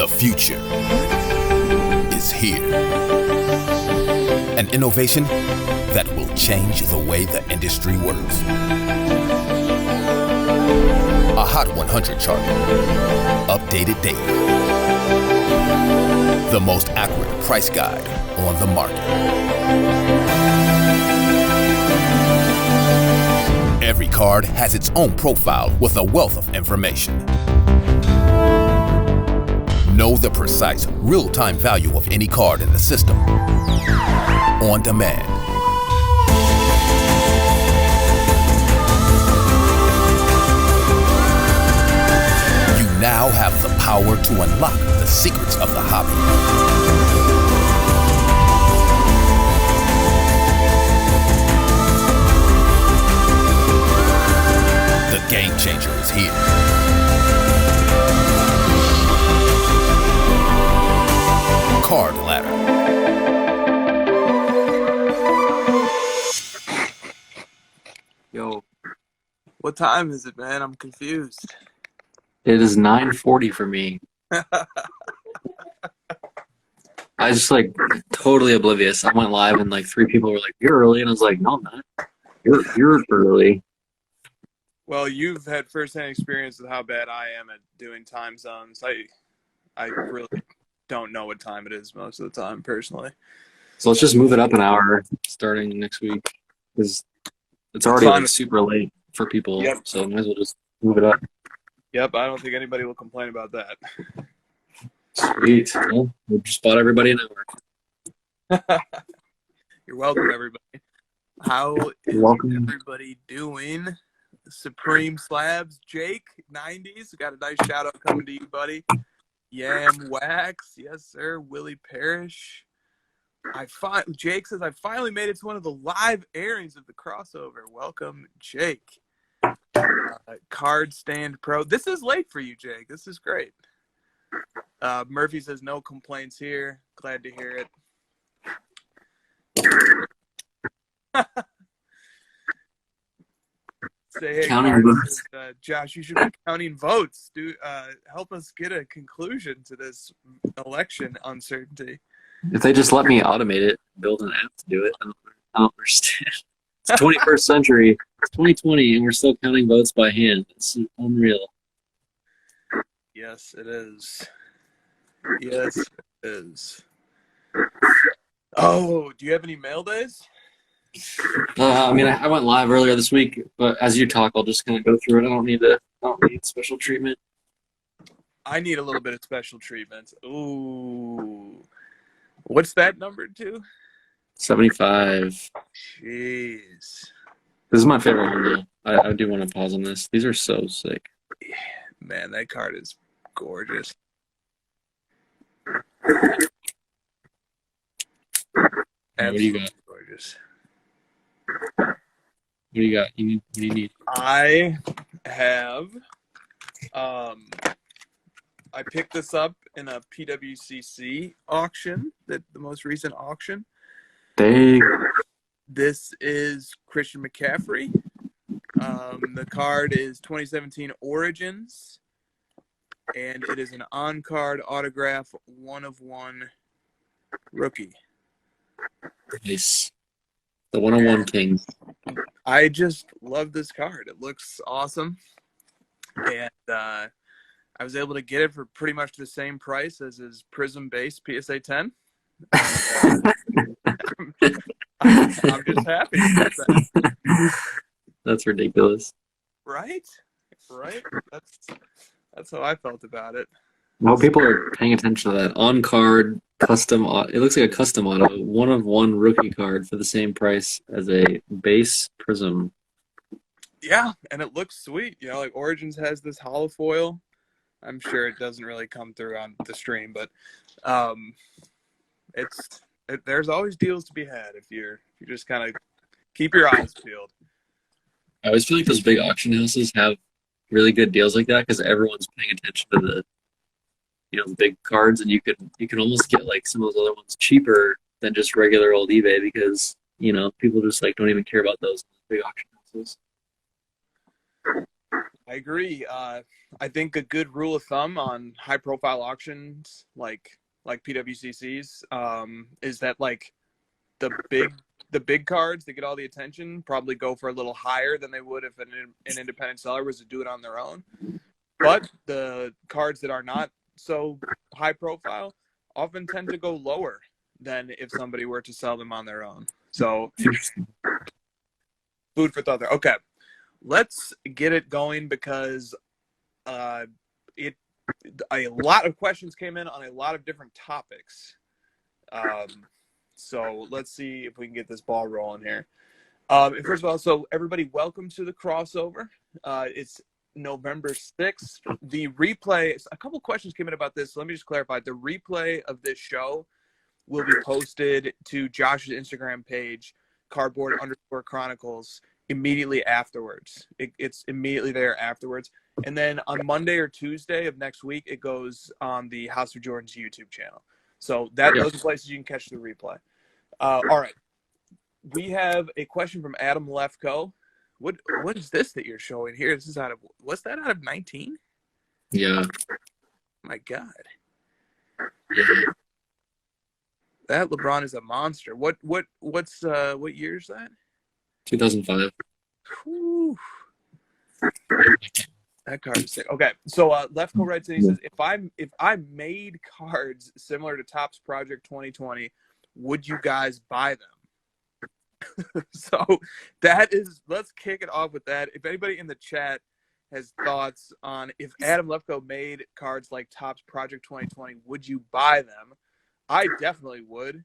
The future is here. An innovation that will change the way the industry works. A Hot 100 chart, updated daily. The most accurate price guide on the market. Every card has its own profile with a wealth of information. Know the precise, real-time value of any card in the system. On demand. You now have the power to unlock the secrets of the hobby. The game changer is here. Card Ladder. Yo, What time is it, man? I'm confused. it is 9:40 for me. I was just like totally oblivious. I went live and like 3 people were like, "You're early," and I was like, "No, I'm not. You're early." Well, you've had firsthand experience with how bad I am at doing time zones. I really don't know what time it is most of the time, personally. So let's just move it up an hour starting next week because it's already like super late for people. Yep. So might as well just move it up. Yep, I don't think anybody will complain about that. Sweet. Well, we just bought everybody an hour. You're welcome, everybody. How is welcome. everybody doing? Supreme Slabs, Jake, 90s. Got a nice shout out coming to you, buddy. Yam Wax, yes, sir. Willie Parrish. Jake says, I finally made it to one of the live airings of the crossover. Welcome, Jake. Card Stand Pro. This is late for you, Jake. This is great. Murphy says, no complaints here. Glad to hear it. Say, hey, Counting votes. Josh, you should be counting votes. Help us get a conclusion to this election uncertainty. If they just let me automate it, build an app to do it, I don't understand. It's 21st century. It's 2020, and we're still counting votes by hand. It's unreal. Yes, it is. Yes, it is. Oh, do you have any mail days? I mean, I went live earlier this week, but as you talk, I'll just kind of go through it. I don't need special treatment. I need a little bit of special treatment. Ooh. What's that number to? 75. Jeez. This is my favorite one, though. I do want to pause on this. These are so sick. Man, that card is gorgeous. What do you got? Gorgeous. What do you got? What do you need? I have I picked this up in a PWCC auction, the most recent auction. Dang. This is Christian McCaffrey. The card is 2017 Origins, and it is an on-card autograph 1/1 rookie. Nice. The 101 King. I just love this card. It looks awesome. And I was able to get it for pretty much the same price as his Prism base PSA 10. I'm just happy about that. That's ridiculous. Right? That's how I felt about it. Well, people are paying attention to that on-card custom. It looks like a custom auto, 1/1 rookie card for the same price as a base Prism. Yeah, and it looks sweet. You know, like Origins has this hollow foil. I'm sure it doesn't really come through on the stream, but there's always deals to be had if you just kind of keep your eyes peeled. I always feel like those big auction houses have really good deals like that because everyone's paying attention to the big cards, and you can almost get like some of those other ones cheaper than just regular old eBay because people just like don't even care about those big auction houses. I agree. I think a good rule of thumb on high-profile auctions like PWCCs is that like the big cards that get all the attention probably go for a little higher than they would if an independent seller was to do it on their own. But the cards that are not so high profile often tend to go lower than if somebody were to sell them on their own. So food for thought there. Okay, let's get it going because a lot of questions came in on a lot of different topics. So let's see if we can get this ball rolling here. And first of all, so everybody, welcome to the crossover. It's November 6th. The replay, a couple questions came in about this. So let me just clarify. The replay of this show will be posted to Josh's Instagram page, cardboard_chronicles, immediately afterwards. It's immediately there afterwards. And then on Monday or Tuesday of next week, it goes on the House of Jordan's YouTube channel. So those are places you can catch the replay. All right. We have a question from Adam Lefko. What is this that you're showing here? This is what's that, out of 19? Yeah. My God. Yeah. That LeBron is a monster. What year is that? 2005. Whew. That card is sick. Okay, so Lefko writes in, he says, if I made cards similar to Topps Project 2020, would you guys buy them? So let's kick it off with that. If anybody in the chat has thoughts on if Adam Lefko made cards like Topps Project 2020, would you buy them? I definitely would.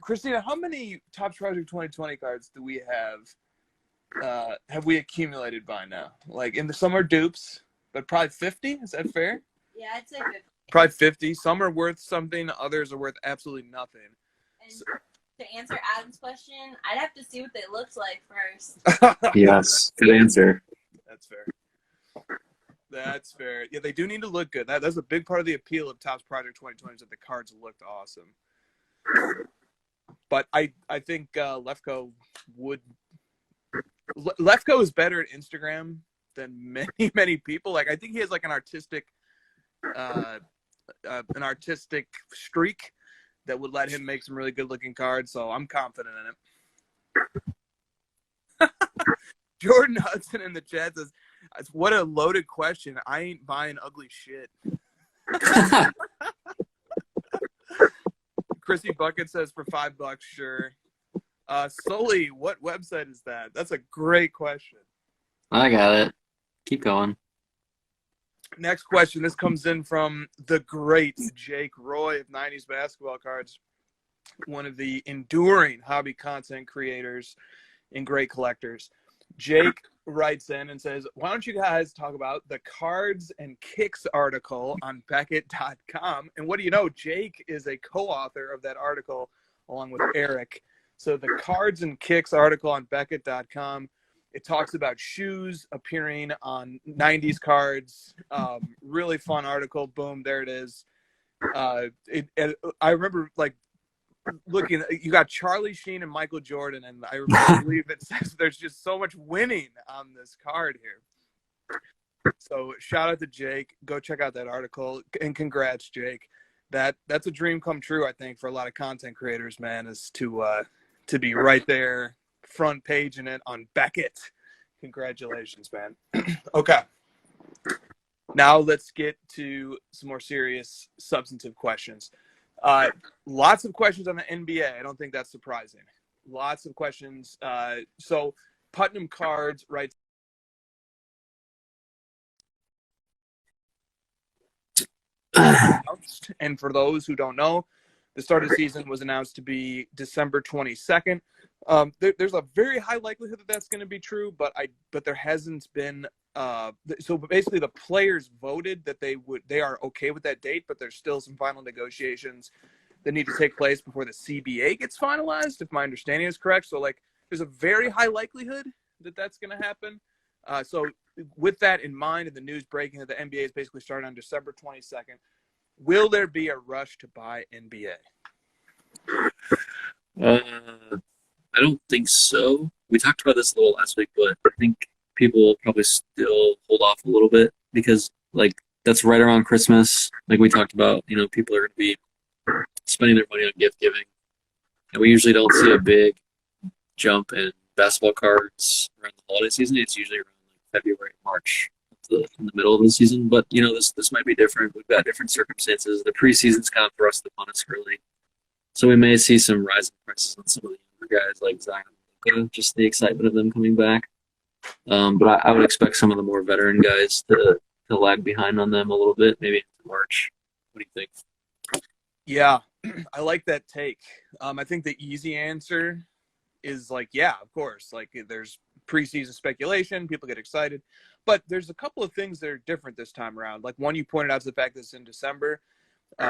Christina, how many Topps Project 2020 cards do we have we accumulated by now? Like, some are dupes, but probably 50? Is that fair? Yeah, I'd say 50. Probably 50. Some are worth something. Others are worth absolutely nothing. And to answer Adam's question, I'd have to see what they looked like first. Yes, good answer. That's fair. That's fair. Yeah, they do need to look good. That's a big part of the appeal of Topps Project 2020 is that the cards looked awesome. But I think Lefko is better at Instagram than many people. Like, I think he has like an artistic streak that would let him make some really good looking cards. So I'm confident in it. Jordan Hudson in the chat says, "What a loaded question. I ain't buying ugly shit." Chrissy Bucket says, "For $5, sure." Sully, what website is that? That's a great question. I got it. Keep going. Next question. This comes in from the great Jake Roy of 90s Basketball Cards, one of the enduring hobby content creators and great collectors. Jake writes in and says, "Why don't you guys talk about the Cards and Kicks article on Beckett.com?" And what do you know? Jake is a co-author of that article along with Eric. So the Cards and Kicks article on Beckett.com, it talks about shoes appearing on 90s cards. Really fun article. Boom, there it is. I remember like looking, you got Charlie Sheen and Michael Jordan, and I believe it says there's just so much winning on this card here. So shout out to Jake. Go check out that article, and congrats, Jake. That's a dream come true, I think, for a lot of content creators, man, is to be right there, front page in it on Beckett. Congratulations, man. Okay. Now let's get to some more serious, substantive questions. Lots of questions on the NBA. I don't think that's surprising. Lots of questions. So Putnam Cards writes, and for those who don't know, the start of the season was announced to be December 22nd. There's a very high likelihood that that's going to be true, but there hasn't been. So basically, the players voted that they are okay with that date, but there's still some final negotiations that need to take place before the CBA gets finalized, if my understanding is correct. So like, there's a very high likelihood that that's going to happen. So with that in mind, and the news breaking that the NBA is basically starting on December 22nd, will there be a rush to buy NBA? I don't think so. We talked about this a little last week, but I think people will probably still hold off a little bit because like that's right around Christmas. Like we talked about, people are going to be spending their money on gift giving, and we usually don't see a big jump in basketball cards around the holiday season. It's usually around like February, March, in the middle of the season. But this might be different. We've got different circumstances. The preseason's kind of thrust upon us early, so we may see some rising prices on some of the younger guys like Zion and Luka, just the excitement of them coming back. But I would expect some of the more veteran guys to lag behind on them a little bit, maybe into March. What do you think? Yeah, I like that take. I think the easy answer is like, yeah, of course. Like there's preseason speculation, people get excited. But there's a couple of things that are different this time around. Like one, you pointed out, is the fact that it's in December,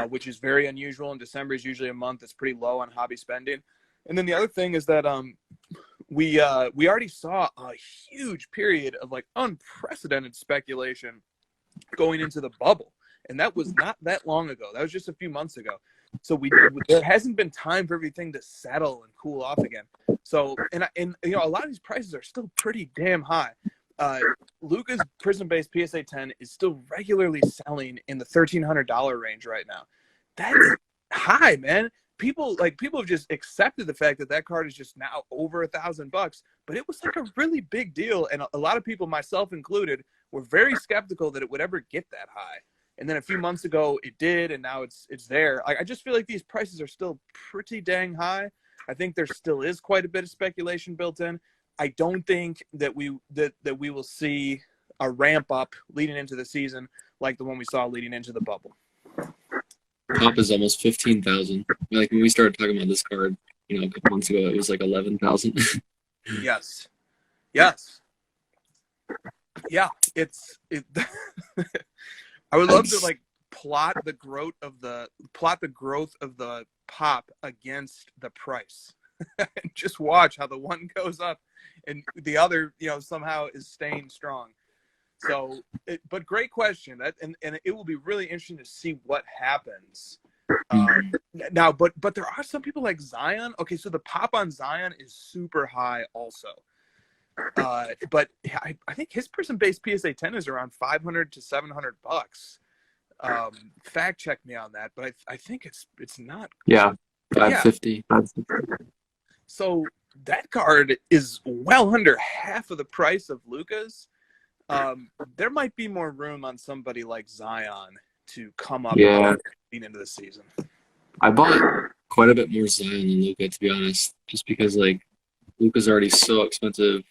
which is very unusual. And December is usually a month that's pretty low on hobby spending. And then the other thing is that we already saw a huge period of like unprecedented speculation going into the bubble, and that was not that long ago. That was just a few months ago. So there hasn't been time for everything to settle and cool off again. So and a lot of these prices are still pretty damn high. Luka's Prism-based PSA 10 is still regularly selling in the $1,300 range right now. That's high, man. People have just accepted the fact that card is just now over $1,000, but it was like a really big deal, and a lot of people, myself included, were very skeptical that it would ever get that high. And then a few months ago, it did, and now it's there. I just feel like these prices are still pretty dang high. I think there still is quite a bit of speculation built in. I don't think that we will see a ramp up leading into the season like the one we saw leading into the bubble. Top is almost 15,000. Like when we started talking about this card, a couple months ago, it was like 11,000. Yes. Yeah, I would love to like plot the growth of the pop against the price, and just watch how the one goes up and the other, somehow is staying strong. So, but great question. And it will be really interesting to see what happens. Now, but there are some people like Zion. Okay, so the pop on Zion is super high also. But I think his person-based PSA 10 is around $500 to $700. Fact check me on that, but I think it's not. Yeah, 550. Yeah. So that card is well under half of the price of Luka's. There might be more room on somebody like Zion to come up into the season. I bought quite a bit more Zion than Luka, to be honest, just because like Luka's already so expensive,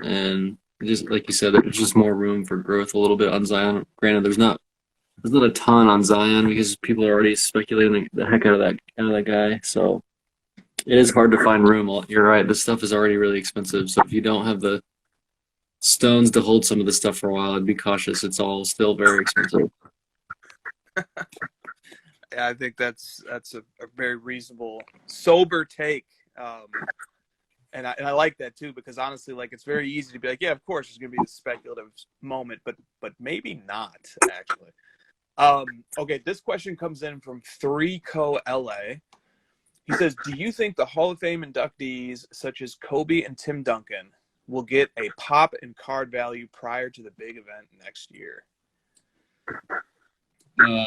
and just like you said, there's just more room for growth a little bit on Zion. Granted, there's not a ton on Zion because people are already speculating the heck out of that guy. So it is hard to find room. You're right. This stuff is already really expensive. So if you don't have the stones to hold some of this stuff for a while, I'd be cautious. It's all still very expensive. Yeah, I think that's a very reasonable, sober take. And I like that too, because honestly, like, it's very easy to be like, yeah, of course, there's going to be this speculative moment, but maybe not, actually. Okay, this question comes in from 3Co LA. He says, do you think the Hall of Fame inductees, such as Kobe and Tim Duncan, will get a pop and card value prior to the big event next year? I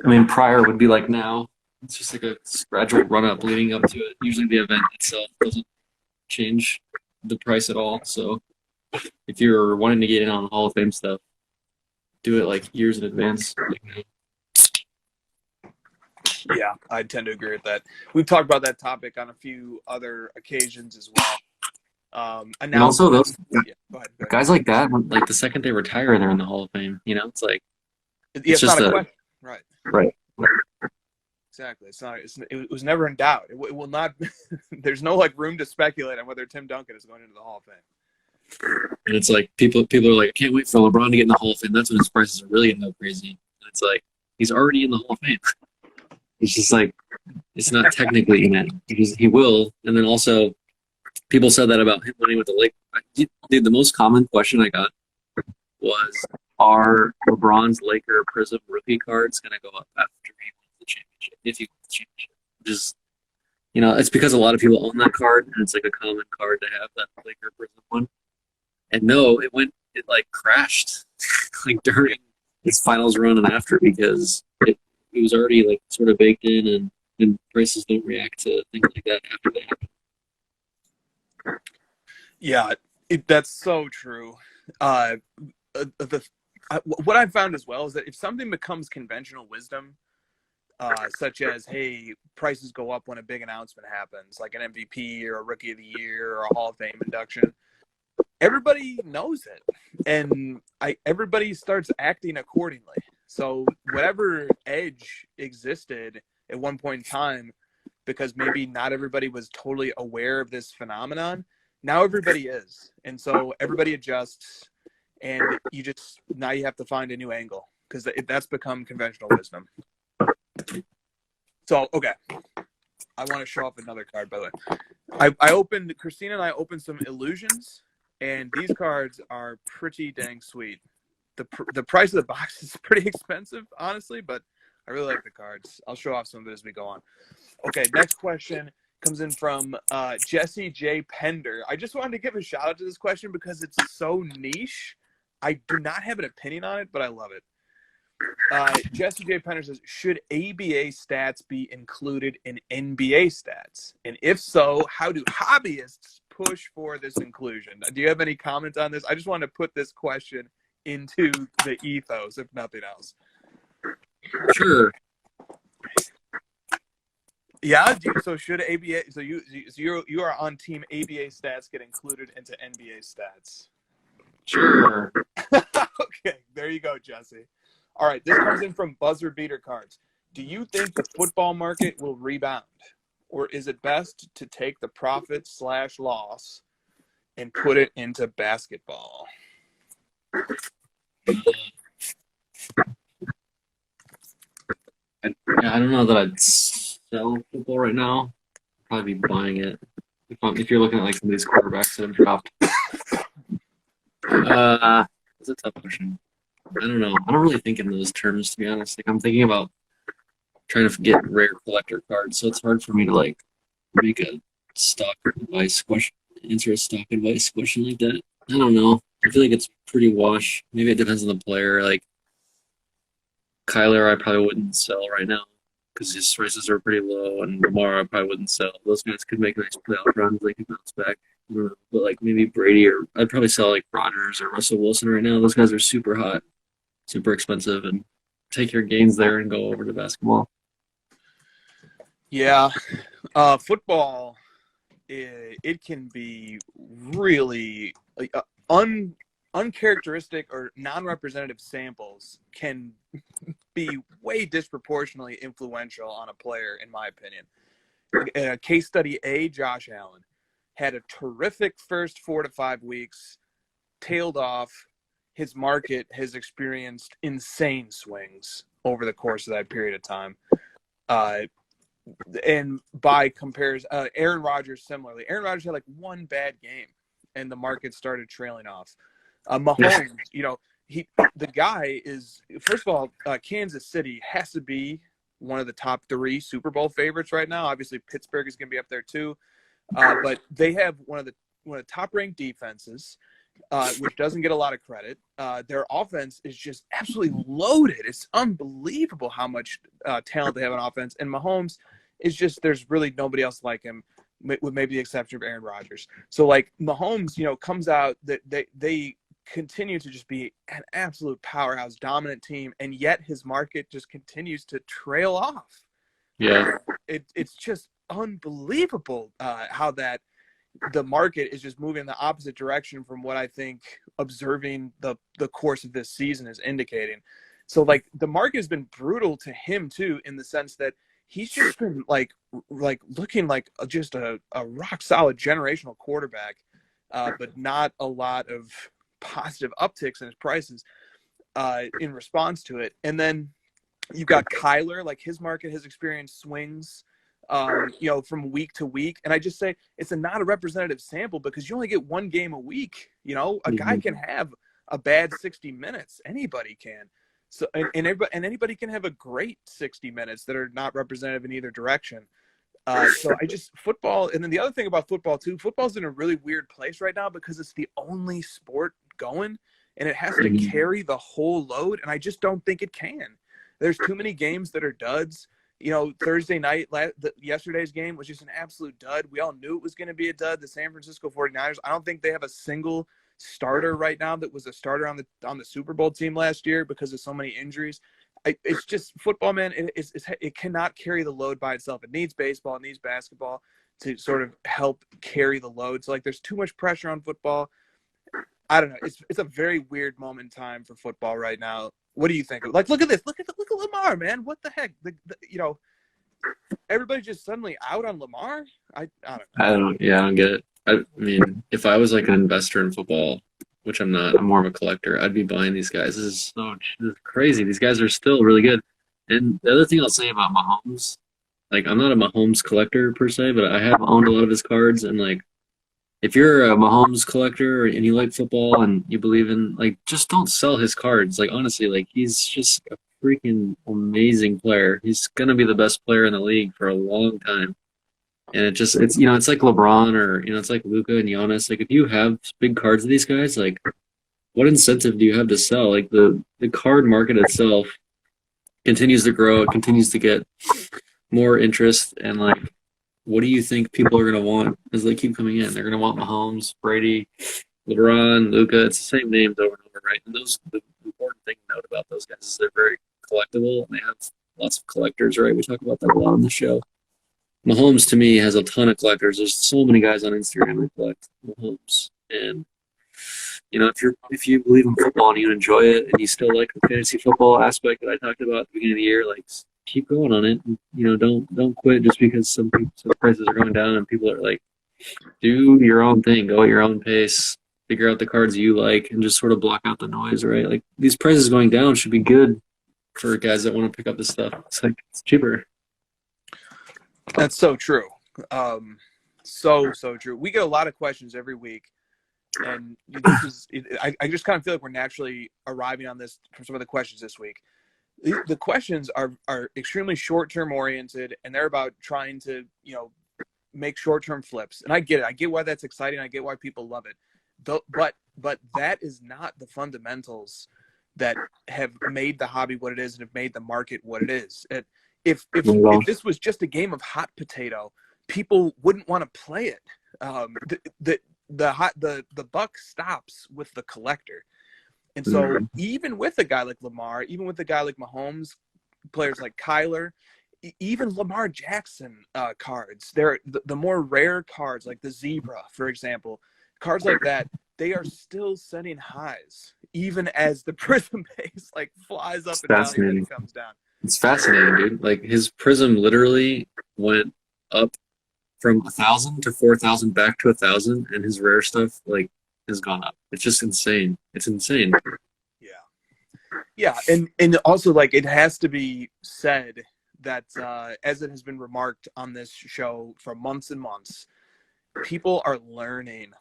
mean, prior would be like now. It's just like a gradual run-up leading up to it. Usually the event itself doesn't change the price at all. So if you're wanting to get in on the Hall of Fame stuff, do it like years in advance. Yeah, I tend to agree with that. We've talked about that topic on a few other occasions as well. And also those go ahead. guys like that, like the second they retire, they're in the Hall of Fame. It's like it's just not a question. Right. Exactly. It was never in doubt. It will not. There's no like room to speculate on whether Tim Duncan is going into the Hall of Fame. And it's like people are like, I can't wait for LeBron to get in the Hall of Fame. That's when his prices are really going to go crazy. And it's like he's already in the Hall of Fame. It's just like it's not technically in it because he will. And then also, people said that about him winning with the Lakers. Dude, the most common question I got was, are LeBron's Laker Prism rookie cards going to go up after he wins the championship? If he wins the championship, just it's because a lot of people own that card, and it's like a common card to have, that Laker Prism one. And no, it like crashed like during its finals run and after because it was already like sort of baked in and prices don't react to things like that after they happen. Yeah, that's so true. Uh, what I've found as well is that if something becomes conventional wisdom, such as, hey, prices go up when a big announcement happens, like an MVP or a Rookie of the Year or a Hall of Fame induction, everybody knows it, and everybody starts acting accordingly. So whatever edge existed at one point in time, because maybe not everybody was totally aware of this phenomenon, now everybody is, and so everybody adjusts, and now you have to find a new angle because that's become conventional wisdom. So okay, I want to show off another card, by the way. Christina and I opened some illusions, and these cards are pretty dang sweet. The price of the box is pretty expensive, honestly, but I really like the cards. I'll show off some of it as we go on. Okay, next question comes in from Jesse J. Pender. I just wanted to give a shout out to this question because it's so niche. I do not have an opinion on it, but I love it. Jesse J. Pender says, should ABA stats be included in NBA stats? And if so, how do hobbyists push for this inclusion? Do you have any comments on this? I just wanted to put this question into the ethos, if nothing else. Sure. Yeah. So should ABA? So you are on team ABA stats get included into NBA stats? Sure. Okay, there you go, Jesse. All right, this comes in from Buzzer Beater Cards. Do you think the football market will rebound, or is it best to take the profit/loss and put it into basketball? I don't know that I'd sell football right now. Probably be buying it if you're looking at like some of these quarterbacks that have dropped. It's a tough question. I don't know. I don't really think in those terms, to be honest. Like I'm thinking about trying to get rare collector cards, so it's hard for me to like make a stock advice question, answer a stock advice question like that. I don't know. I feel like it's pretty wash. Maybe it depends on the player. Like Kyler, I probably wouldn't sell right now because his prices are pretty low, and Lamar, I probably wouldn't sell. Those guys could make nice playoff runs. They could bounce back. I don't know. But like maybe Brady, or I'd probably sell like Rodgers or Russell Wilson right now. Those guys are super hot, super expensive, and take your gains there and go over to basketball. Yeah, football, it can be really uncharacteristic or non-representative samples can be way disproportionately influential on a player, in my opinion. Case study A, Josh Allen had a terrific first 4 to 5 weeks, tailed off. His market has experienced insane swings over the course of that period of time. And by comparison, Aaron Rodgers similarly. Aaron Rodgers had like one bad game, and the market started trailing off. Mahomes, the guy is, first of all, Kansas City has to be one of the top 3 Super Bowl favorites right now. Obviously, Pittsburgh is going to be up there too, but they have one of the top-ranked defenses, which doesn't get a lot of credit. Their offense is just absolutely loaded. It's unbelievable how much talent they have on offense. And Mahomes is just, there's really nobody else like him, with maybe the exception of Aaron Rodgers. So like Mahomes, comes out that they continue to just be an absolute powerhouse, dominant team, and yet his market just continues to trail off. Yeah, it's just unbelievable how that the market is just moving in the opposite direction from what I think observing the course of this season is indicating. So like the market has been brutal to him too, in the sense that he's just been like looking like just a rock solid generational quarterback, but not a lot of positive upticks in his prices in response to it. And then you've got Kyler, like his market has experienced swings from week to week. And I just say it's not a representative sample because you only get one game a week. A guy can have a bad 60 minutes. Anybody can. So and anybody can have a great 60 minutes that are not representative in either direction. So football, and then the other thing about football too, football's in a really weird place right now because it's the only sport going, and it has to carry the whole load, and I just don't think it can. There's too many games that are duds. Thursday night, yesterday's game was just an absolute dud. We all knew it was going to be a dud. The San Francisco 49ers, I don't think they have a single starter right now that was a starter on the Super Bowl team last year because of so many injuries. It's just football, man. It cannot carry the load by itself. It needs baseball, it needs basketball to sort of help carry the load. So there's too much pressure on football. I don't know. It's a very weird moment in time for football right now. What do you think? Look at this. Look at Lamar, man. What the heck? Everybody just suddenly out on Lamar. I don't know. I don't get it. I mean, if I was like an investor in football, which I'm not, I'm more of a collector, I'd be buying these guys. This is crazy. These guys are still really good. And the other thing I'll say about Mahomes, like I'm not a Mahomes collector per se, but I have owned a lot of his cards. And like, if you're a Mahomes collector and you like football and you believe in, like, just don't sell his cards. Like, honestly, like he's just a freaking amazing player. He's going to be the best player in the league for a long time. And it's like LeBron or, it's like Luka and Giannis. Like, if you have big cards of these guys, like, what incentive do you have to sell? Like, the card market itself continues to grow. It continues to get more interest. And, like, what do you think people are going to want as they keep coming in? They're going to want Mahomes, Brady, LeBron, Luka. It's the same names over and over, right? And the important thing to note about those guys is they're very collectible, and they have lots of collectors, right? We talk about that a lot on the show. Mahomes, to me, has a ton of collectors. There's so many guys on Instagram who collect Mahomes. And, if you believe in football and you enjoy it and you still like the fantasy football aspect that I talked about at the beginning of the year, like, keep going on it. And, don't quit just because some prices are going down and people are like, do your own thing, go at your own pace, figure out the cards you like, and just sort of block out the noise, right? Like, these prices going down should be good for guys that want to pick up this stuff. It's cheaper. That's so true. So true. We get a lot of questions every week, and I just kind of feel like we're naturally arriving on this from some of the questions this week. The questions are extremely short-term oriented, and they're about trying to, make short-term flips. And I get it. I get why that's exciting. I get why people love it. But that is not the fundamentals that have made the hobby what it is and have made the market what it is. If this was just a game of hot potato, people wouldn't want to play it. The buck stops with the collector. And so even with a guy like Lamar, even with a guy like Mahomes, players like Kyler, even Lamar Jackson cards, they're the more rare cards like the zebra, for example, cards like that, they are still setting highs, even as the prism base like flies up and down and comes down. It's fascinating, dude. Like, his prism literally went up from 1,000 to 4,000 back to 1,000, and his rare stuff like has gone up. It's just insane. It's insane. Yeah, and also, like, it has to be said that as it has been remarked on this show for months and months, people are learning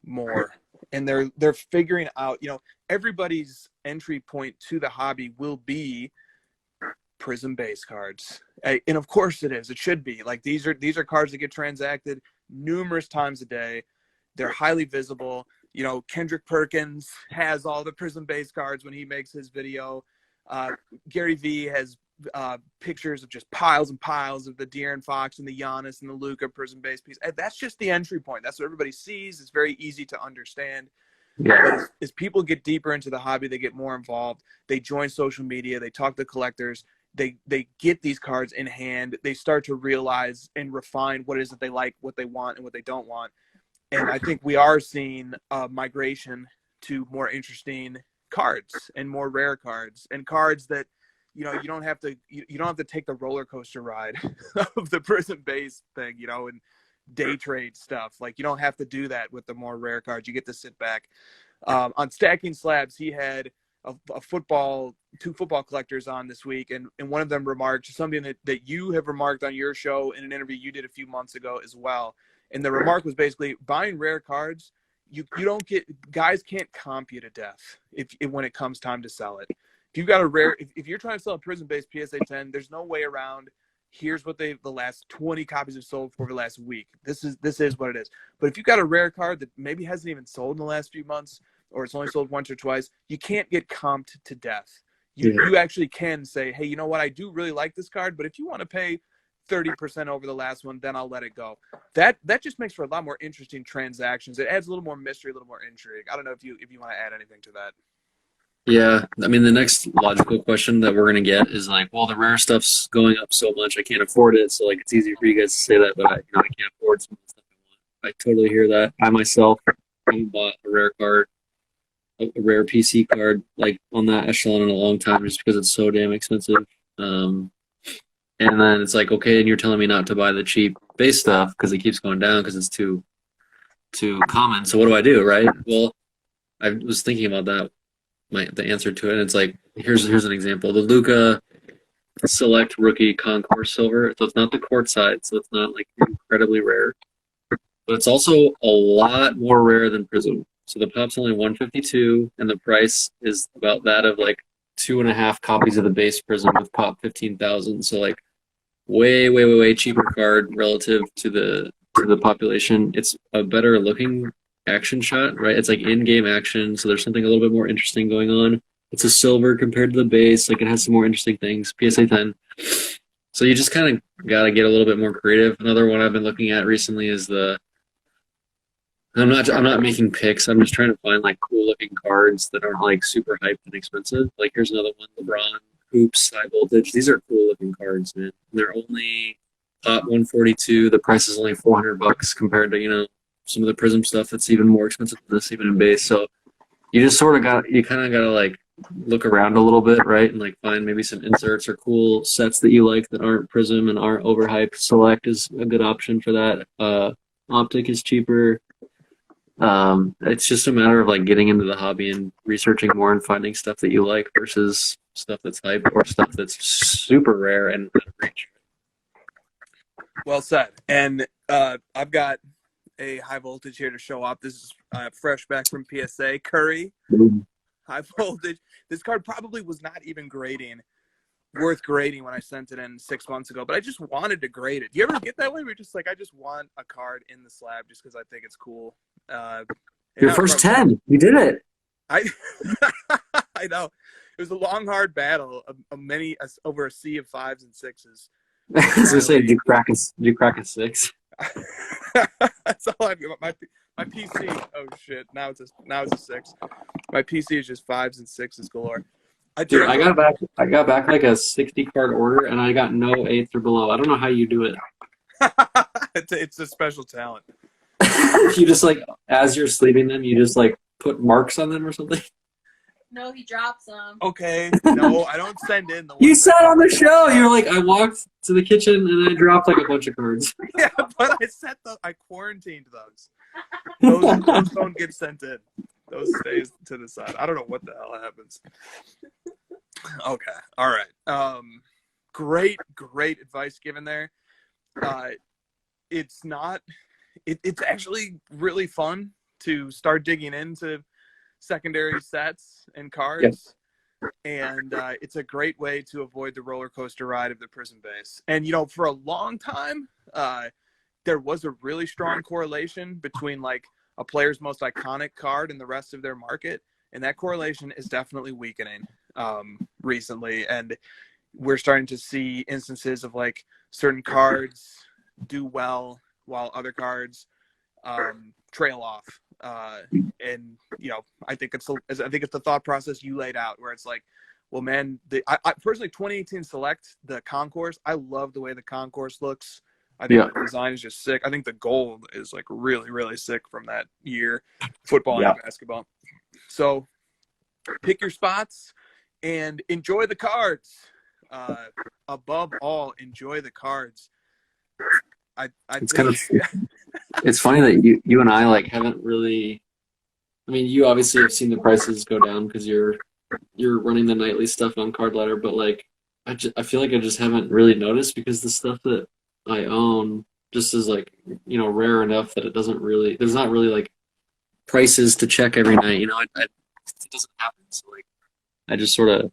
more, and they're figuring out. Everybody's entry point to the hobby will be prism base cards, and of course it is. It should be. Like, these are cards that get transacted numerous times a day. They're highly visible. Kendrick Perkins has all the prism base cards when he makes his video. Gary V has pictures of just piles and piles of the De'Aaron Fox and the Giannis and the Luka prism base piece. And that's just the entry point. That's what everybody sees. It's very easy to understand. Yeah. But as people get deeper into the hobby, they get more involved. They join social media. They talk to collectors. They get these cards in hand. They start to realize and refine what it is that they like, what they want, and what they don't want. And I think we are seeing a migration to more interesting cards and more rare cards, and cards that, you don't have to take the roller coaster ride of the prism base thing, and day trade stuff. Like, you don't have to do that with the more rare cards. You get to sit back. On Stacking Slabs, he had two football collectors on this week, and one of them remarked something that you have remarked on your show in an interview you did a few months ago as well. And the remark was basically, buying rare cards, you don't get, guys can't comp you to death when it comes time to sell it. If you've got if you're trying to sell a prism based PSA 10, there's no way around here's what the last 20 copies have sold for the last week. This is what it is. But if you've got a rare card that maybe hasn't even sold in the last few months, or it's only sold once or twice, you can't get comped to death. You actually can say, hey, you know what? I do really like this card, but if you want to pay 30% over the last one, then I'll let it go. That just makes for a lot more interesting transactions. It adds a little more mystery, a little more intrigue. I don't know if you want to add anything to that. Yeah, I mean, the next logical question that we're going to get is like, well, the rare stuff's going up so much, I can't afford it. So, like, it's easy for you guys to say that, but I can't afford some of the stuff I want. I totally hear that. I myself haven't bought a rare card, a rare PC card, like, on that echelon in a long time just because it's so damn expensive. And then it's like, okay, and you're telling me not to buy the cheap base stuff because it keeps going down because it's too common. So what do, right? Well, I was thinking about that. The answer to it, and it's like, here's an example. The Luca Select Rookie Concourse Silver, so it's not the courtside, so it's not like incredibly rare, but it's also a lot more rare than Prism. So the pop's only 152, and the price is about that of like 2.5 copies of the base Prism with pop 15,000. So like way cheaper card relative to the population. It's a better looking action shot, right? It's like in-game action, so there's something a little bit more interesting going on. It's a silver compared to the base, like it has some more interesting things. PSA 10. So you just kind of got to get a little bit more creative. Another one I've been looking at recently is I'm not making picks. I'm just trying to find like cool looking cards that aren't like super hyped and expensive. Like here's another one, LeBron Hoops High Voltage. These are cool looking cards, man. They're only top 142. The price is only $400 compared to some of the Prism stuff that's even more expensive than this, even in base. So you just kind of got to like look around a little bit, right? And like find maybe some inserts or cool sets that you like that aren't Prism and aren't overhyped. Select is a good option for that. Optic is cheaper. It's just a matter of like getting into the hobby and researching more and finding stuff that you like versus stuff that's hyped or stuff that's super rare and out of reach. Well said. And I've got a high voltage here to show off. This is fresh back from PSA. Curry, high voltage. This card probably was not even worth grading when I sent it in 6 months ago, but I just wanted to grade it. Do you ever get that way? We're just like, I just want a card in the slab just because I think it's cool. Your first 10. You did it. I know. It was a long, hard battle of over a sea of 5s and 6s. I was gonna say, did you crack a 6? That's all I've got. My PC. Oh shit! Now it's a 6. My PC is just 5s and 6s galore. I got back like a 60 card order, and I got no 8s or below. I don't know how you do it. It's a special talent. You just like, as you're sleeving them, you just like put marks on them or something. No, he drops them. Okay. No, I don't send in the ones. You said on the show, you're like, I walked to the kitchen and I dropped like a bunch of cards. Yeah, but I quarantined those. Those don't get sent in. Those stays to the side. I don't know what the hell happens. Okay. All right. Great advice given there. It's actually really fun to start digging into secondary sets and cards. Yep. And it's a great way to avoid the roller coaster ride of the Prism base. And for a long time, there was a really strong correlation between like a player's most iconic card and the rest of their market, and that correlation is definitely weakening recently. And we're starting to see instances of like certain cards do well while other cards trail off. And I think it's the thought process you laid out, where it's like, well, man, I personally 2018 Select, the Concourse, I love the way the Concourse looks. I think the design is just sick. I think the gold is like really, really sick from that year, football and basketball. So pick your spots and enjoy the cards. Above all, enjoy the cards. It's funny that you and I like haven't really. I mean, you obviously have seen the prices go down because you're running the nightly stuff on Card Ladder, but like I feel like I just haven't really noticed because the stuff that I own just is like rare enough that there's not really like prices to check every night. It doesn't happen. So like I just sort of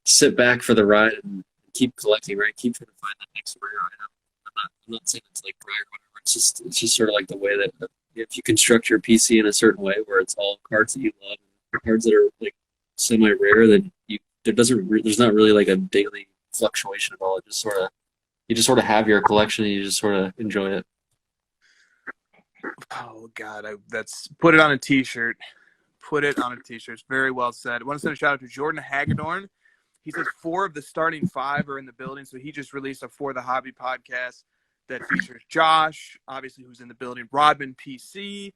sit back for the ride and keep collecting, right? Keep trying to find that next rare item. I'm not saying it's like rare or whatever. It's just sort of like the way that if you construct your PC in a certain way where it's all cards that you love, and cards that are like semi-rare, then there's not really like a daily fluctuation at all. It just sort of have your collection and you just sort of enjoy it. Oh God, that's put it on a T-shirt. Put it on a T-shirt. It's very well said. I want to send a shout out to Jordan Hagedorn. He says 4 of the starting 5 are in the building, so he just released a For the Hobby podcast that features Josh, obviously, who's in the building, Rodman PC,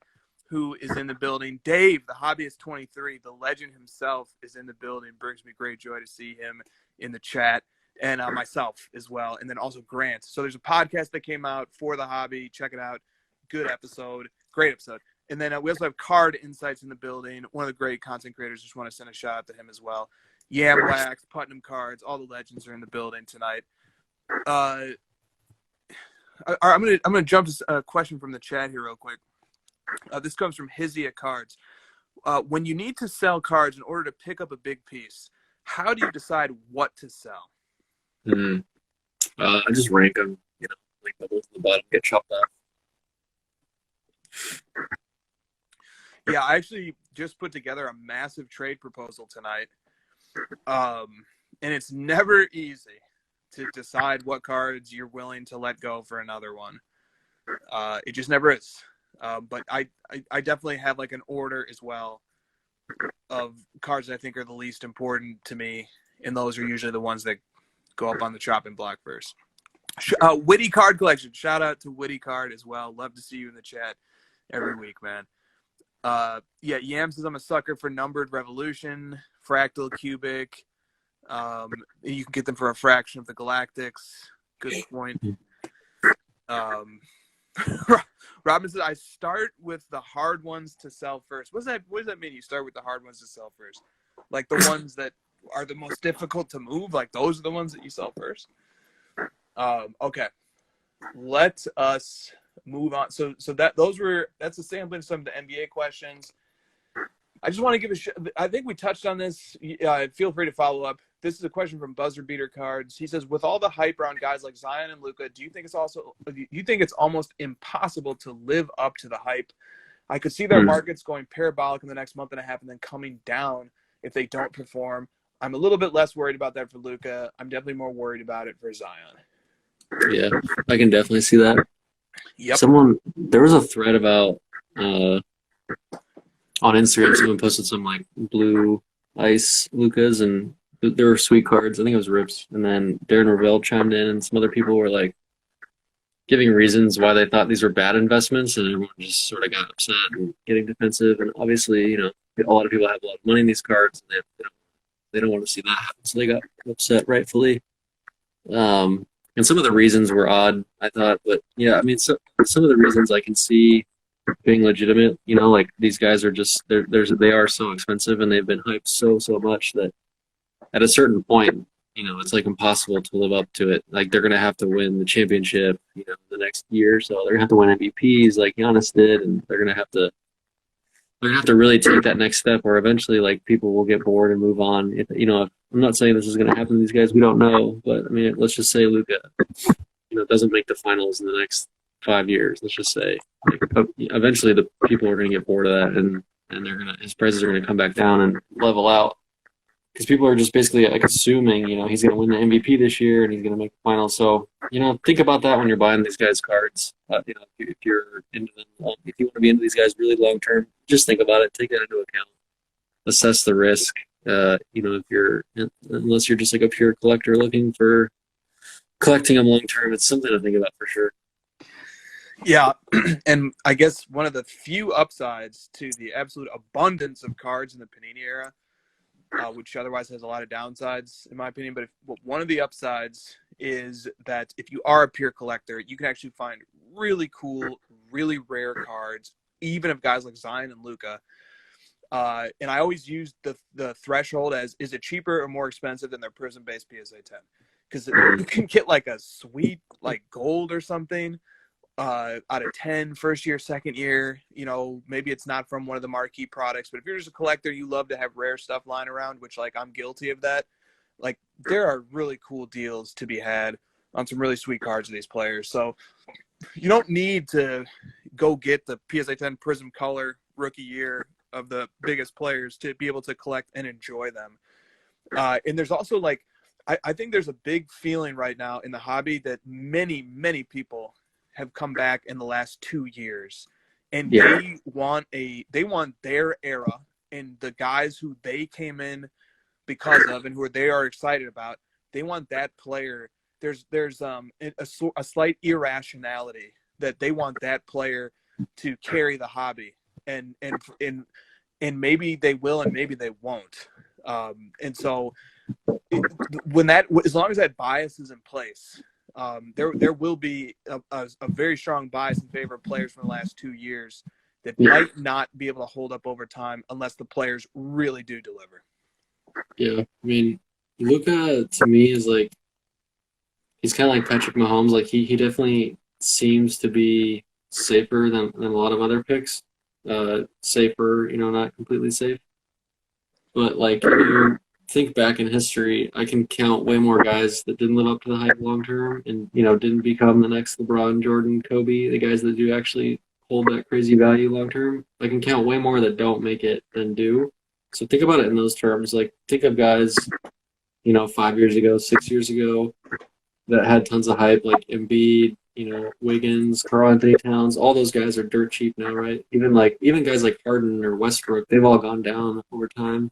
who is in the building, Dave, the Hobbyist 23, the legend himself, is in the building. Brings me great joy to see him in the chat, and myself as well, and then also Grant. So there's a podcast that came out For the Hobby. Check it out. Good episode. Great episode. And then we also have Card Insights in the building. One of the great content creators. Just want to send a shout out to him as well. Yam Wax, Putnam Cards, all the legends are in the building tonight. I'm gonna jump to a question from the chat here real quick. This comes from Hizzy at Cards. When you need to sell cards in order to pick up a big piece, how do you decide what to sell? I just rank them. Like the ones at the bottom get chopped off. Yeah, I actually just put together a massive trade proposal tonight. And it's never easy to decide what cards you're willing to let go for another one. It just never is. But I definitely have like an order as well of cards that I think are the least important to me. And those are usually the ones that go up on the chopping block first. Witty Card Collection. Shout out to Witty Card as well. Love to see you in the chat every week, man. Yeah, Yam says I'm a sucker for Numbered Revolution, Fractal, Cubic. You can get them for a fraction of the Galactics. Good point. Robin says I start with the hard ones to sell first. What does that mean? You start with the hard ones to sell first, like the ones that are the most difficult to move. Like those are the ones that you sell first. Okay, let us move on. So that's a sampling of some of the NBA questions. I just want to give I think we touched on this. Feel free to follow up. This is a question from Buzzer Beater Cards. He says, with all the hype around guys like Zion and Luka, do you think it's almost impossible to live up to the hype? I could see their markets going parabolic in the next month and a half and then coming down if they don't perform. I'm a little bit less worried about that for Luka. I'm definitely more worried about it for Zion. Yeah, I can definitely see that. Yep. There was a thread about on Instagram. Someone posted some like blue ice Lukas, and there were sweet cards. I think it was Rips, and then Darren Ravel chimed in, and some other people were like giving reasons why they thought these were bad investments, and everyone just sort of got upset and getting defensive. And obviously, a lot of people have a lot of money in these cards, and they don't want to see that happen, so they got upset, rightfully. And some of the reasons were odd, I thought, but yeah, I mean, some of the reasons I can see being legitimate. Like these guys are just they are so expensive, and they've been hyped so much that at a certain point, it's like impossible to live up to it. Like they're gonna have to win the championship, the next year, so they're gonna have to win MVPs like Giannis did, and they're gonna have to really take that next step, or eventually like people will get bored and move on. If I'm not saying this is going to happen to these guys, we don't know, but I mean, let's just say Luka, doesn't make the finals in the next 5 years. Let's just say eventually the people are going to get bored of that, and his prices are going to come back down and level out, because people are just basically like assuming he's going to win the MVP this year and he's going to make the finals. So think about that when you're buying these guys cards. If you're into them, if you want to be into these guys really long term, just think about it. Take that into account. Assess the risk. Unless you're just like a pure collector looking for collecting them long term, it's something to think about for sure. Yeah, and I guess one of the few upsides to the absolute abundance of cards in the Panini era, which otherwise has a lot of downsides in my opinion, but one of the upsides is that if you are a pure collector, you can actually find really cool, really rare cards, even of guys like Zion and Luka. And I always use the threshold as, is it cheaper or more expensive than their Prism-based PSA 10? Because you can get like a sweet like gold or something out of 10 first year, second year. Maybe it's not from one of the marquee products, but if you're just a collector, you love to have rare stuff lying around, which like I'm guilty of that. Like, there are really cool deals to be had on some really sweet cards of these players. So you don't need to go get the PSA 10 Prism Color rookie year of the biggest players to be able to collect and enjoy them. And there's also, like, I think there's a big feeling right now in the hobby that many, many people have come back in the last 2 years, and they want their era and the guys who they came in because of and who they are excited about. They want that player. There's a slight irrationality that they want that player to carry the hobby, and maybe they will and maybe they won't. And so as long as that bias is in place, there will be a very strong bias in favor of players from the last 2 years that might not be able to hold up over time unless the players really do deliver. Yeah, I mean, Luka to me is like, he's kind of like Patrick Mahomes. Like he definitely seems to be safer than a lot of other picks. Safer, not completely safe. But like, you think back in history, I can count way more guys that didn't live up to the hype long term and, didn't become the next LeBron, Jordan, Kobe, the guys that do actually hold that crazy value long term. I can count way more that don't make it than do. So think about it in those terms. Like, think of guys, 5 years ago, 6 years ago that had tons of hype, like Embiid, Wiggins, Karl Anthony Towns. All those guys are dirt cheap now, right? Even guys like Harden or Westbrook, they've all gone down over time.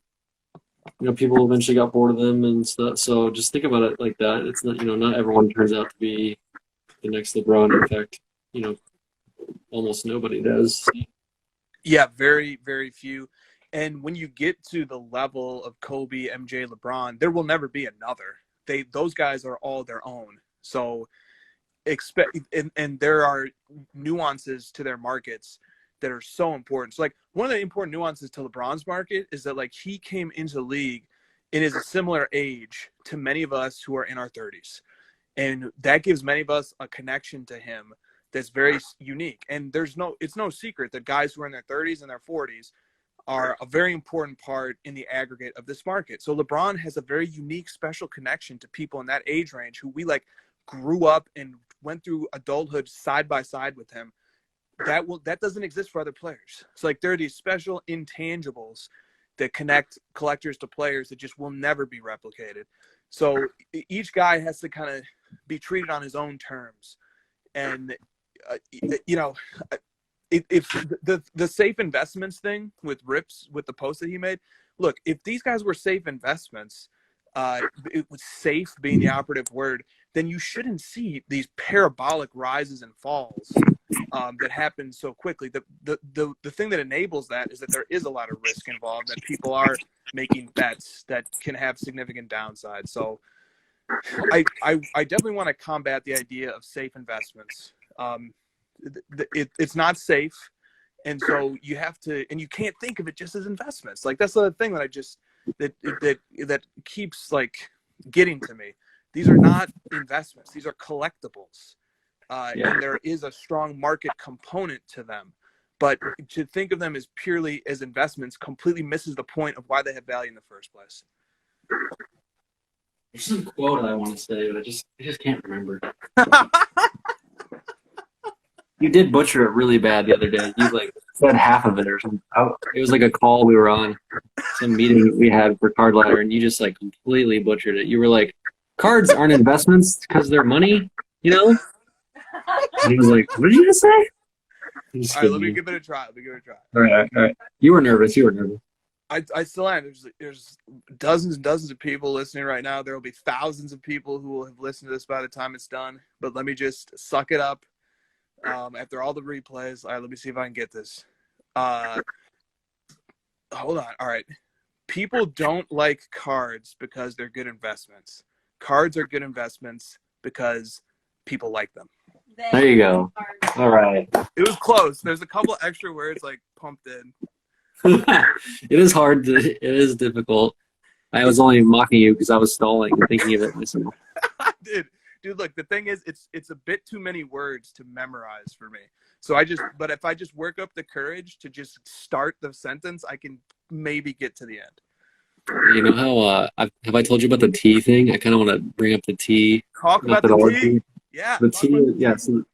People eventually got bored of them and stuff. So just think about it like that. It's not, not everyone turns out to be the next LeBron. In fact, almost nobody does. Yeah, very, very few. And when you get to the level of Kobe, MJ, LeBron, there will never be another. Those guys are all their own. So and there are nuances to their markets that are so important. So, like, one of the important nuances to LeBron's market is that, like, he came into the league and is a similar age to many of us who are in our 30s. And that gives many of us a connection to him that's very unique. And it's no secret that guys who are in their 30s and their 40s are a very important part in the aggregate of this market. So LeBron has a very unique, special connection to people in that age range who we, like, grew up and went through adulthood side by side with him. That doesn't exist for other players. So, like, there are these special intangibles that connect collectors to players that just will never be replicated. So each guy has to kind of be treated on his own terms. And if the safe investments thing with Rips, with the post that he made, look, if these guys were safe investments, it was safe being the operative word, then you shouldn't see these parabolic rises and falls that happen so quickly. The thing that enables that is that there is a lot of risk involved, that people are making bets that can have significant downside. So I definitely want to combat the idea of safe investments. It's not safe, and so you have to, and you can't think of it just as investments. Like, that's the thing that that keeps, like, getting to me. These are not investments; these are collectibles, and there is a strong market component to them. But to think of them as purely as investments completely misses the point of why they have value in the first place. There's some quote I want to say, but I just can't remember. You did butcher it really bad the other day. You, like, said half of it or something. It was like a call we were on, some meeting we had for Card Ladder, and you just, like, completely butchered it. You were like, cards aren't investments because they're money, And he was like, what did you just say? All right, let me give it a try. All right. You were nervous. I still am. There's dozens and dozens of people listening right now. There will be thousands of people who will have listened to this by the time it's done. But let me just suck it up. After all the replays, all right, let me see if I can get this. Hold on. All right. People don't like cards because they're good investments. Cards are good investments because people like them. There you go. All right. It was close. There's a couple extra words, like, pumped in. It is hard. It is difficult. I was only mocking you because I was stalling and thinking of it myself. Dude, look, the thing is, it's a bit too many words to memorize for me. So but if I just work up the courage to just start the sentence, I can maybe get to the end. You know how have I told you about the tea thing? I kind of want to bring up the tea Talk about the tea. methodology. Yeah, The talk about tea, the yeah. tea. So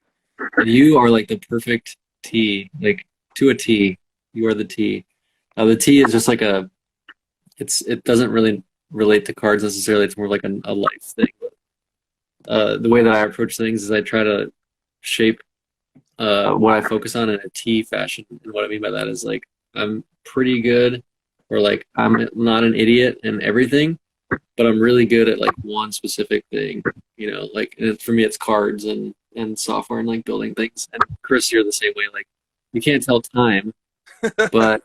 you are like the perfect tea, like to a T. You are the tea. The tea is just like it doesn't really relate to cards necessarily. It's more like a life thing. The way that I approach things is I try to shape what I focus on in a T fashion. And what I mean by that is like I'm pretty good, or like I'm not an idiot in everything, but I'm really good at like one specific thing. Like for me, it's cards and software and like building things. And Chris, you're the same way. Like you can't tell time, but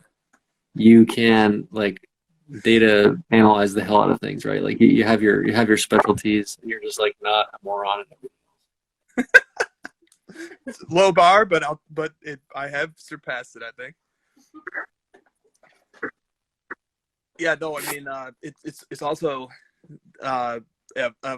you can like data analyze the hell out of things, right? Like you have your specialties, and you're just like not a moron in everything. It's a low bar, but I have surpassed it, I think. Yeah, no, I mean, it's also a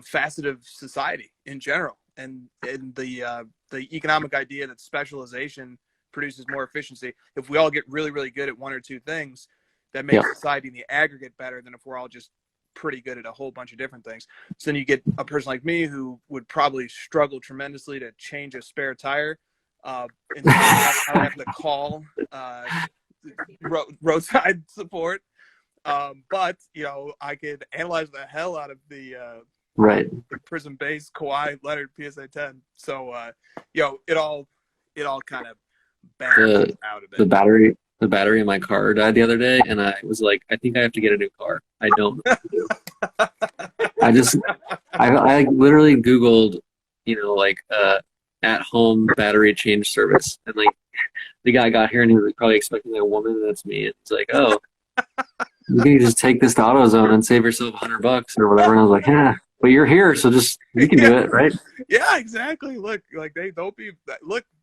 facet of society in general, and the economic idea that specialization produces more efficiency. If we all get really, really good at one or two things, that makes society in the aggregate better than if we're all just pretty good at a whole bunch of different things. So then you get a person like me who would probably struggle tremendously to change a spare tire, and I would have to call roadside support. But I could analyze the hell out of the Right. the Prism base Kawhi Leonard PSA 10. So it all kind of balances out a bit. The battery in my car died the other day, and I was like, I think I have to get a new car. I don't know what to do. I literally Googled, like at home battery change service, and like the guy got here and he was probably expecting like a woman, and that's me. And it's like, oh, you can just take this to AutoZone and save yourself $100 or whatever. And I was like, yeah, but you're here, so just you can do it, right? Yeah, exactly. Look, like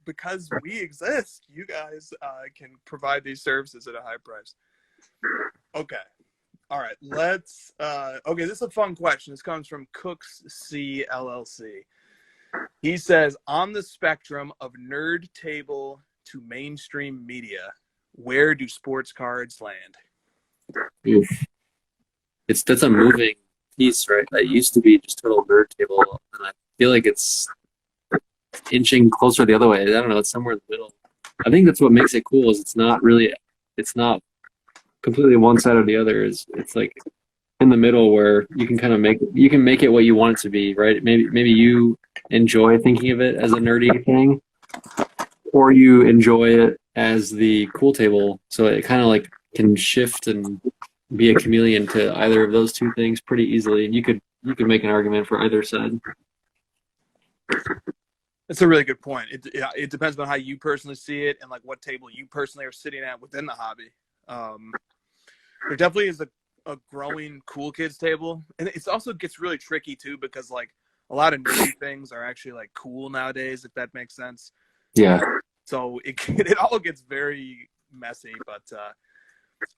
because we exist, you guys can provide these services at a high price. Okay. All right. Let's okay, this is a fun question. This comes from Cooks C LLC. He says, on the spectrum of nerd table to mainstream media, where do sports cards land? Oof. That's a moving piece, right? That used to be just total nerd table, and I feel like it's inching closer the other way. I don't know, it's somewhere in the middle. I think that's what makes it cool, is it's not completely one side or the other. It's like in the middle where you can kind of make it what you want it to be, right? Maybe you enjoy thinking of it as a nerdy thing, or you enjoy it as the cool table, so it kind of like can shift and be a chameleon to either of those two things pretty easily, and you could make an argument for either side. That's a really good point. It depends on how you personally see it and like what table you personally are sitting at within the hobby. There definitely is a growing cool kids table, and it also gets really tricky too, because like a lot of nerdy things are actually like cool nowadays, if that makes sense. Yeah. So it all gets very messy, but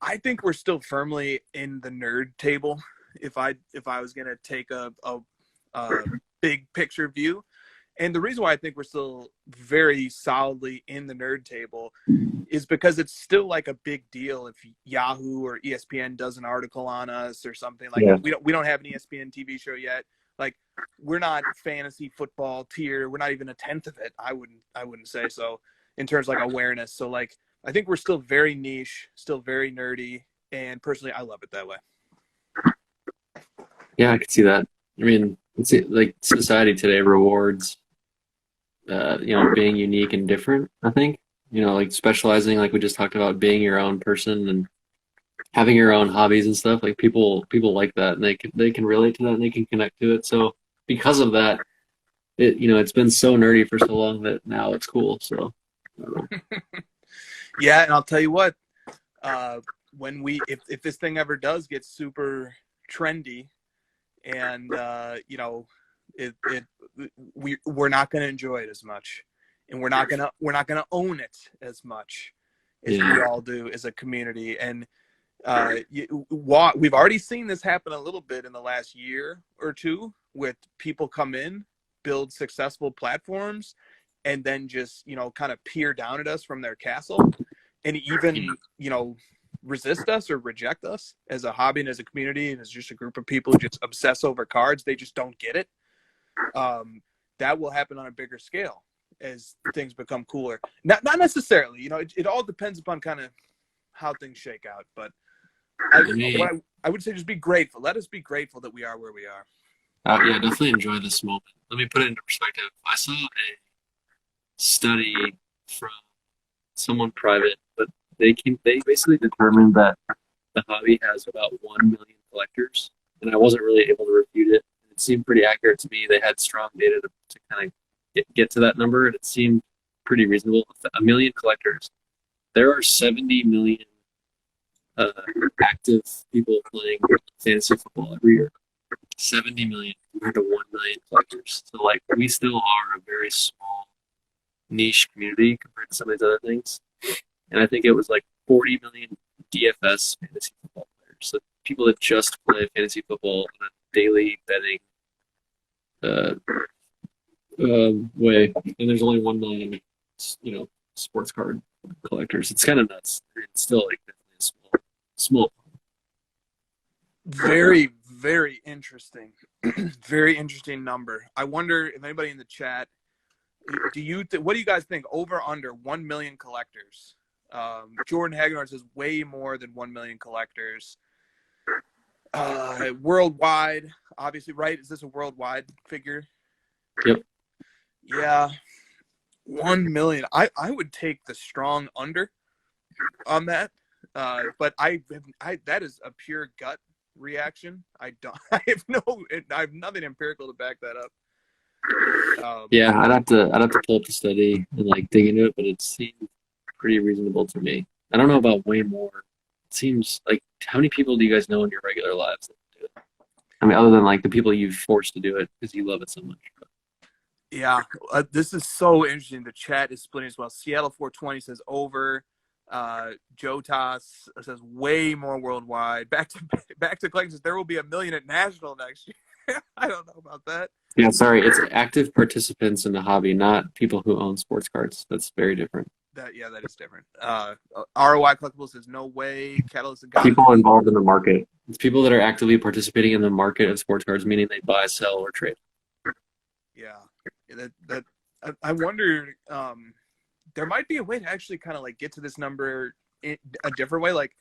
I think we're still firmly in the nerd table. If I was gonna take a big picture view, and the reason why I think we're still very solidly in the nerd table is because it's still like a big deal if Yahoo or ESPN does an article on us or something like that. We don't have an ESPN TV show yet. Like, we're not fantasy football tier. We're not even a tenth of it. I wouldn't say so in terms of like awareness. So like, I think we're still very niche, still very nerdy, and personally, I love it that way. Yeah, I can see that. I mean, it's like society today rewards, being unique and different. I think, like specializing, like we just talked about, being your own person and having your own hobbies and stuff. Like people like that, and they can relate to that, and they can connect to it. So because of that, it's been so nerdy for so long that now it's cool. So. Yeah, and I'll tell you what, when if this thing ever does get super trendy, and we're not going to enjoy it as much, and we're not gonna own it as much as we all do as a community. And we've already seen this happen a little bit in the last year or two, with people come in, build successful platforms, and then just kind of peer down at us from their castle. And even resist us or reject us as a hobby and as a community and as just a group of people who just obsess over cards. They just don't get it. That will happen on a bigger scale as things become cooler. Not necessarily, you know, it all depends upon kind of how things shake out. But I would say just be grateful. Let us be grateful that we are where we are. Yeah, definitely enjoy this moment. Let me put it into perspective. I saw a study from someone private, but they basically determined that the hobby has about 1 million collectors, and I wasn't really able to refute it. It seemed pretty accurate to me. They had strong data to kind of get to that number, and it seemed pretty reasonable. 1 million collectors. There are 70 million active people playing fantasy football every year. 70 million compared to 1 million collectors. So, like, we still are a very small niche community compared to some of these other things. And I think it was like 40 million DFS fantasy football players. So people that just play fantasy football on a daily betting way. And there's only 1 million, you know, sports card collectors. It's kind of nuts. It's still like definitely a small. Very, very interesting. Very interesting number. I wonder if anybody in the chat, what do you guys think? Over under 1 million collectors. Jordan Hagner says way more than 1 million collectors. Worldwide, obviously, right? Is this a worldwide figure? Yep. Yeah. 1 million. I would take the strong under on that. But that is a pure gut reaction. I have nothing empirical to back that up. Yeah, I'd have to pull up the study and like dig into it, but it seemed pretty reasonable to me. I don't know about way more. It seems like, how many people do you guys know in your regular lives that do it? I mean, other than like the people you've forced to do it because you love it so much. Yeah, this is so interesting. The chat is splitting as well. Seattle 420 says over. Joe Toss says way more worldwide. Back to Clayton says there will be 1 million at National next year. I don't know about that. Yeah, sorry, it's active participants in the hobby, not people who own sports cards. That's very different. That is different. ROI Collectibles says no way. Catalyst and people involved in the market. It's people that are actively participating in the market of sports cards, meaning they buy, sell, or trade. Yeah, I wonder. There might be a way to actually kind of like get to this number in a different way. Like,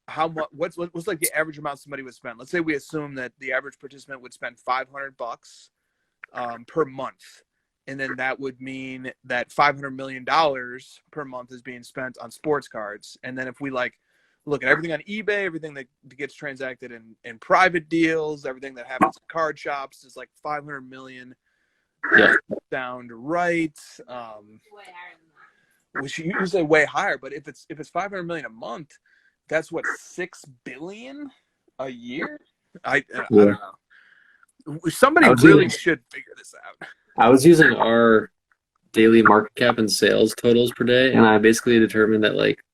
how much? What's like the average amount somebody would spend? Let's say we assume that the average participant would spend $500 per month, and then that would mean that $500 million per month is being spent on sports cards. And then if we like look at everything on eBay, everything that gets transacted in private deals, everything that happens in card shops is like 500 million. Yeah. Sound right. Way higher than that. Which you say way higher, but if it's 500 million a month, that's what, 6 billion a year. I don't know. Somebody really should figure this out. I was using our daily market cap and sales totals per day, and I basically determined that like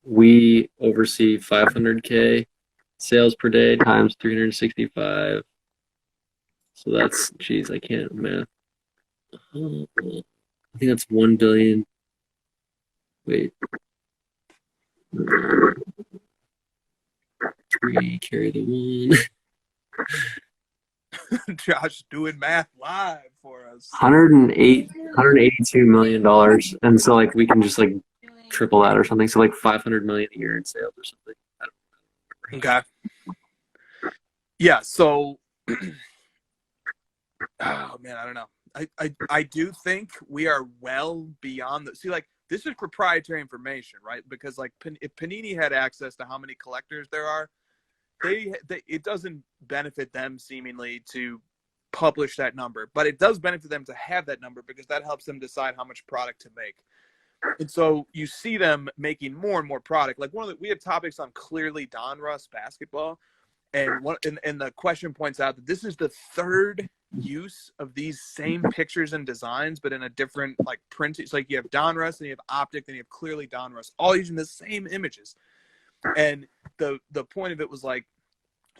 we oversee 500K sales per day times 365. So that's, geez, I can't math. I think that's 1 billion. Wait. 3 carry the 1. Josh doing math live for us. $182 million. And so like we can just like triple that or something. So like 500 million a year in sales or something. I don't know. Okay. Yeah, so oh man, I don't know. I do think we are well beyond the. See, like, this is proprietary information, right? Because like if Panini had access to how many collectors there are, it doesn't benefit them seemingly to publish that number, but it does benefit them to have that number because that helps them decide how much product to make. And so you see them making more and more product. Like we have topics on clearly Donruss basketball, and the question points out that this is the third use of these same pictures and designs, but in a different like print. It's like you have Donruss and you have Optic, and you have clearly Donruss, all using the same images. And the point of it was like,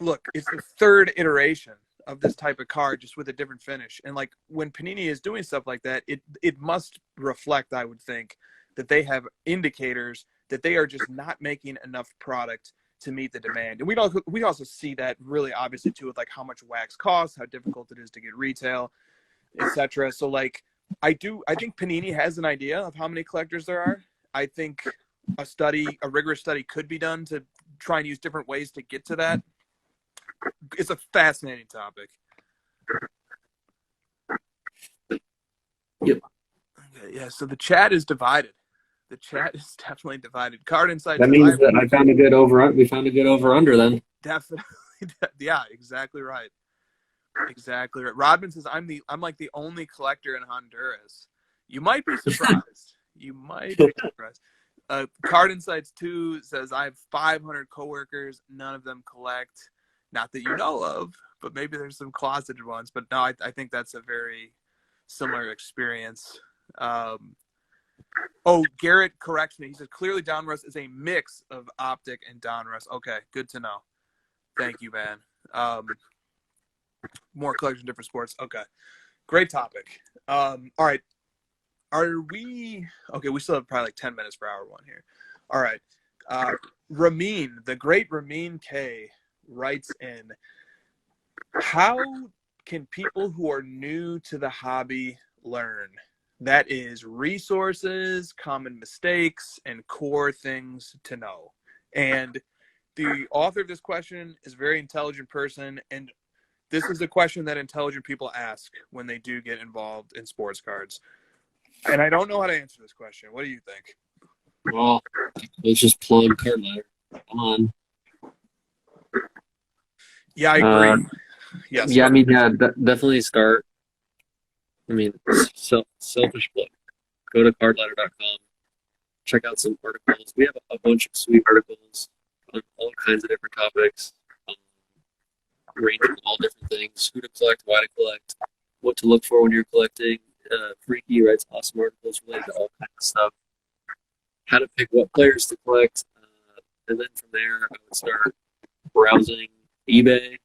look, it's the third iteration of this type of card, just with a different finish. And like when Panini is doing stuff like that, it must reflect, I would think, that they have indicators that they are just not making enough product to meet the demand. And we also see that really obviously too with like how much wax costs, how difficult it is to get retail, etc. So like I think Panini has an idea of how many collectors there are. I think a rigorous study could be done to try and use different ways to get to that. It's a fascinating topic. Yep. Okay, yeah, so the chat is divided. The chat is definitely divided. Card Insight. That means that I found a good we found a good over-under then. Definitely. Yeah, exactly right. Exactly right. Rodman says, I'm like the only collector in Honduras. You might be surprised. You might be surprised. Card Insights 2 says, I have 500 coworkers. None of them collect. Not that you know of, but maybe there's some closeted ones. But no, I think that's a very similar experience. Garrett corrects me. He says, clearly Donruss is a mix of Optic and Donruss. Okay, good to know. Thank you, man. More collection, different sports. Okay, great topic. All right. We still have probably like 10 minutes for hour one here. All right. Ramin, the great Ramin K, writes in, how can people who are new to the hobby learn? That is resources, common mistakes, and core things to know. And the author of this question is a very intelligent person, and this is a question that intelligent people ask when they do get involved in sports cards. And I don't know how to answer this question. What do you think? Well, let's just plug Card Ladder. Come on. Yeah, I agree. Yes. Yeah, definitely start. Selfish plug. Go to cardladder.com. Check out some articles. We have a bunch of sweet articles on all kinds of different topics, ranging all different things: who to collect, why to collect, what to look for when you're collecting. Freaky writes awesome articles related to all kinds of stuff. How to pick what players to collect, and then from there, I would start browsing eBay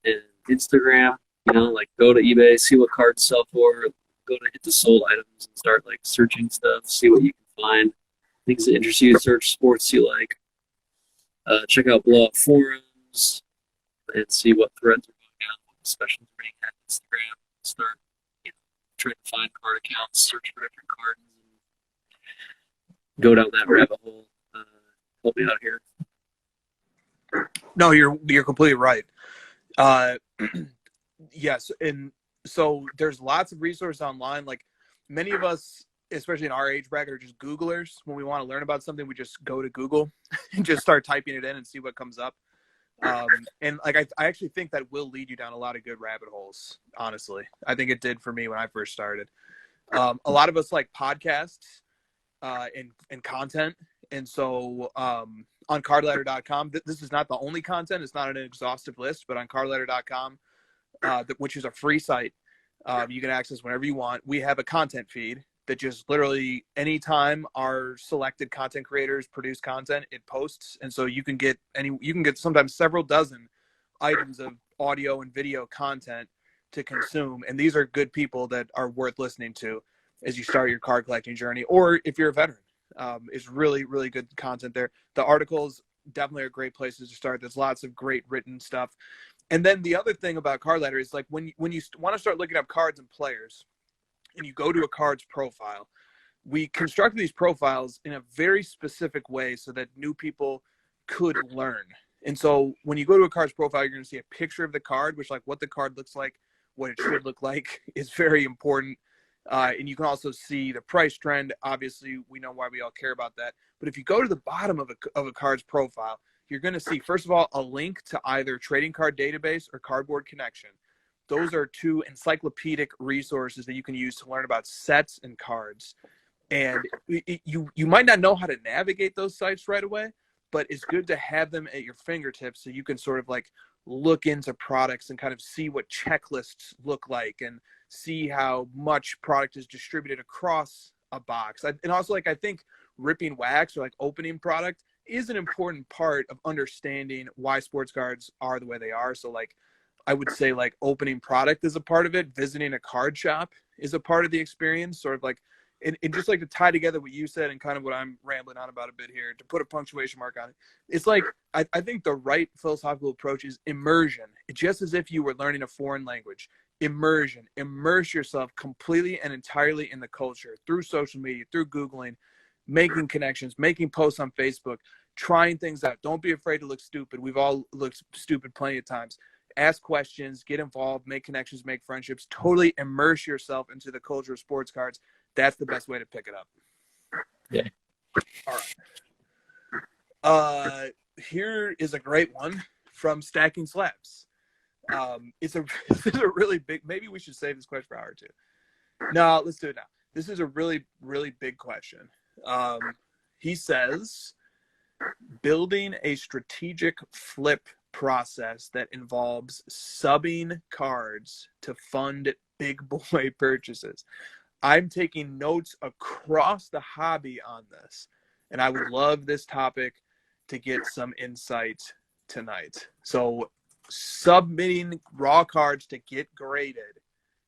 and Instagram. Go to eBay, see what cards sell for, go to hit the sold items and start searching stuff, see what you can find, things that interest you, search sports you like. Check out blog forums and see what threads are going on, what specials are being had on Instagram. Start trying to find card accounts, search for different cards, and go down that rabbit hole. Help me out here. No, you're completely right. Yes, and so there's lots of resources online. Like many of us, especially in our age bracket, are just Googlers. When we want to learn about something, we just go to Google and just start typing it in and see what comes up. And I actually think that will lead you down a lot of good rabbit holes. Honestly, I think it did for me when I first started. A lot of us like podcasts and content, and so on cardladder.com, this is not the only content. It's not an exhaustive list, but on cardladder.com, which is a free site, you can access whenever you want. We have a content feed that just literally anytime our selected content creators produce content, it posts. And so you can get sometimes several dozen items of audio and video content to consume. And these are good people that are worth listening to as you start your card collecting journey, or if you're a veteran. It's really, really good content there. The articles definitely are great places to start. There's lots of great written stuff. And then the other thing about Card Ladder is when you want to start looking up cards and players, and you go to a card's profile, we constructed these profiles in a very specific way so that new people could learn. And so when you go to a card's profile, you're going to see a picture of the card, which what the card looks like, what it should look like is very important. And you can also see the price trend. Obviously, we know why we all care about that. But if you go to the bottom of a card's profile, you're going to see, first of all, a link to either Trading Card Database or Cardboard Connection. Those are two encyclopedic resources that you can use to learn about sets and cards. And you might not know how to navigate those sites right away, but it's good to have them at your fingertips so you can sort of look into products and kind of see what checklists look like and see how much product is distributed across a box. And also, I think ripping wax or opening product is an important part of understanding why sports cards are the way they are. So I would say opening product is a part of it. Visiting a card shop is a part of the experience. Sort of and just like to tie together what you said and kind of what I'm rambling on about a bit here, to put a punctuation mark on it, it's like I think the right philosophical approach is immersion. It's just as if you were learning a foreign language. Immersion. Immerse yourself completely and entirely in the culture through social media, through Googling, making connections, making posts on Facebook, trying things out. Don't be afraid to look stupid. We've all looked stupid plenty of times. Ask questions, get involved, make connections, make friendships. Totally immerse yourself into the culture of sports cards. That's the best way to pick it up. Yeah. All right. Here is a great one from Stacking Slabs. It's a really big. Maybe we should save this question for an hour or two. No, let's do it now. This is a really, really big question. He says, building a strategic flip process that involves subbing cards to fund big boy purchases. I'm taking notes across the hobby on this, and I would love this topic to get some insight tonight. So submitting raw cards to get graded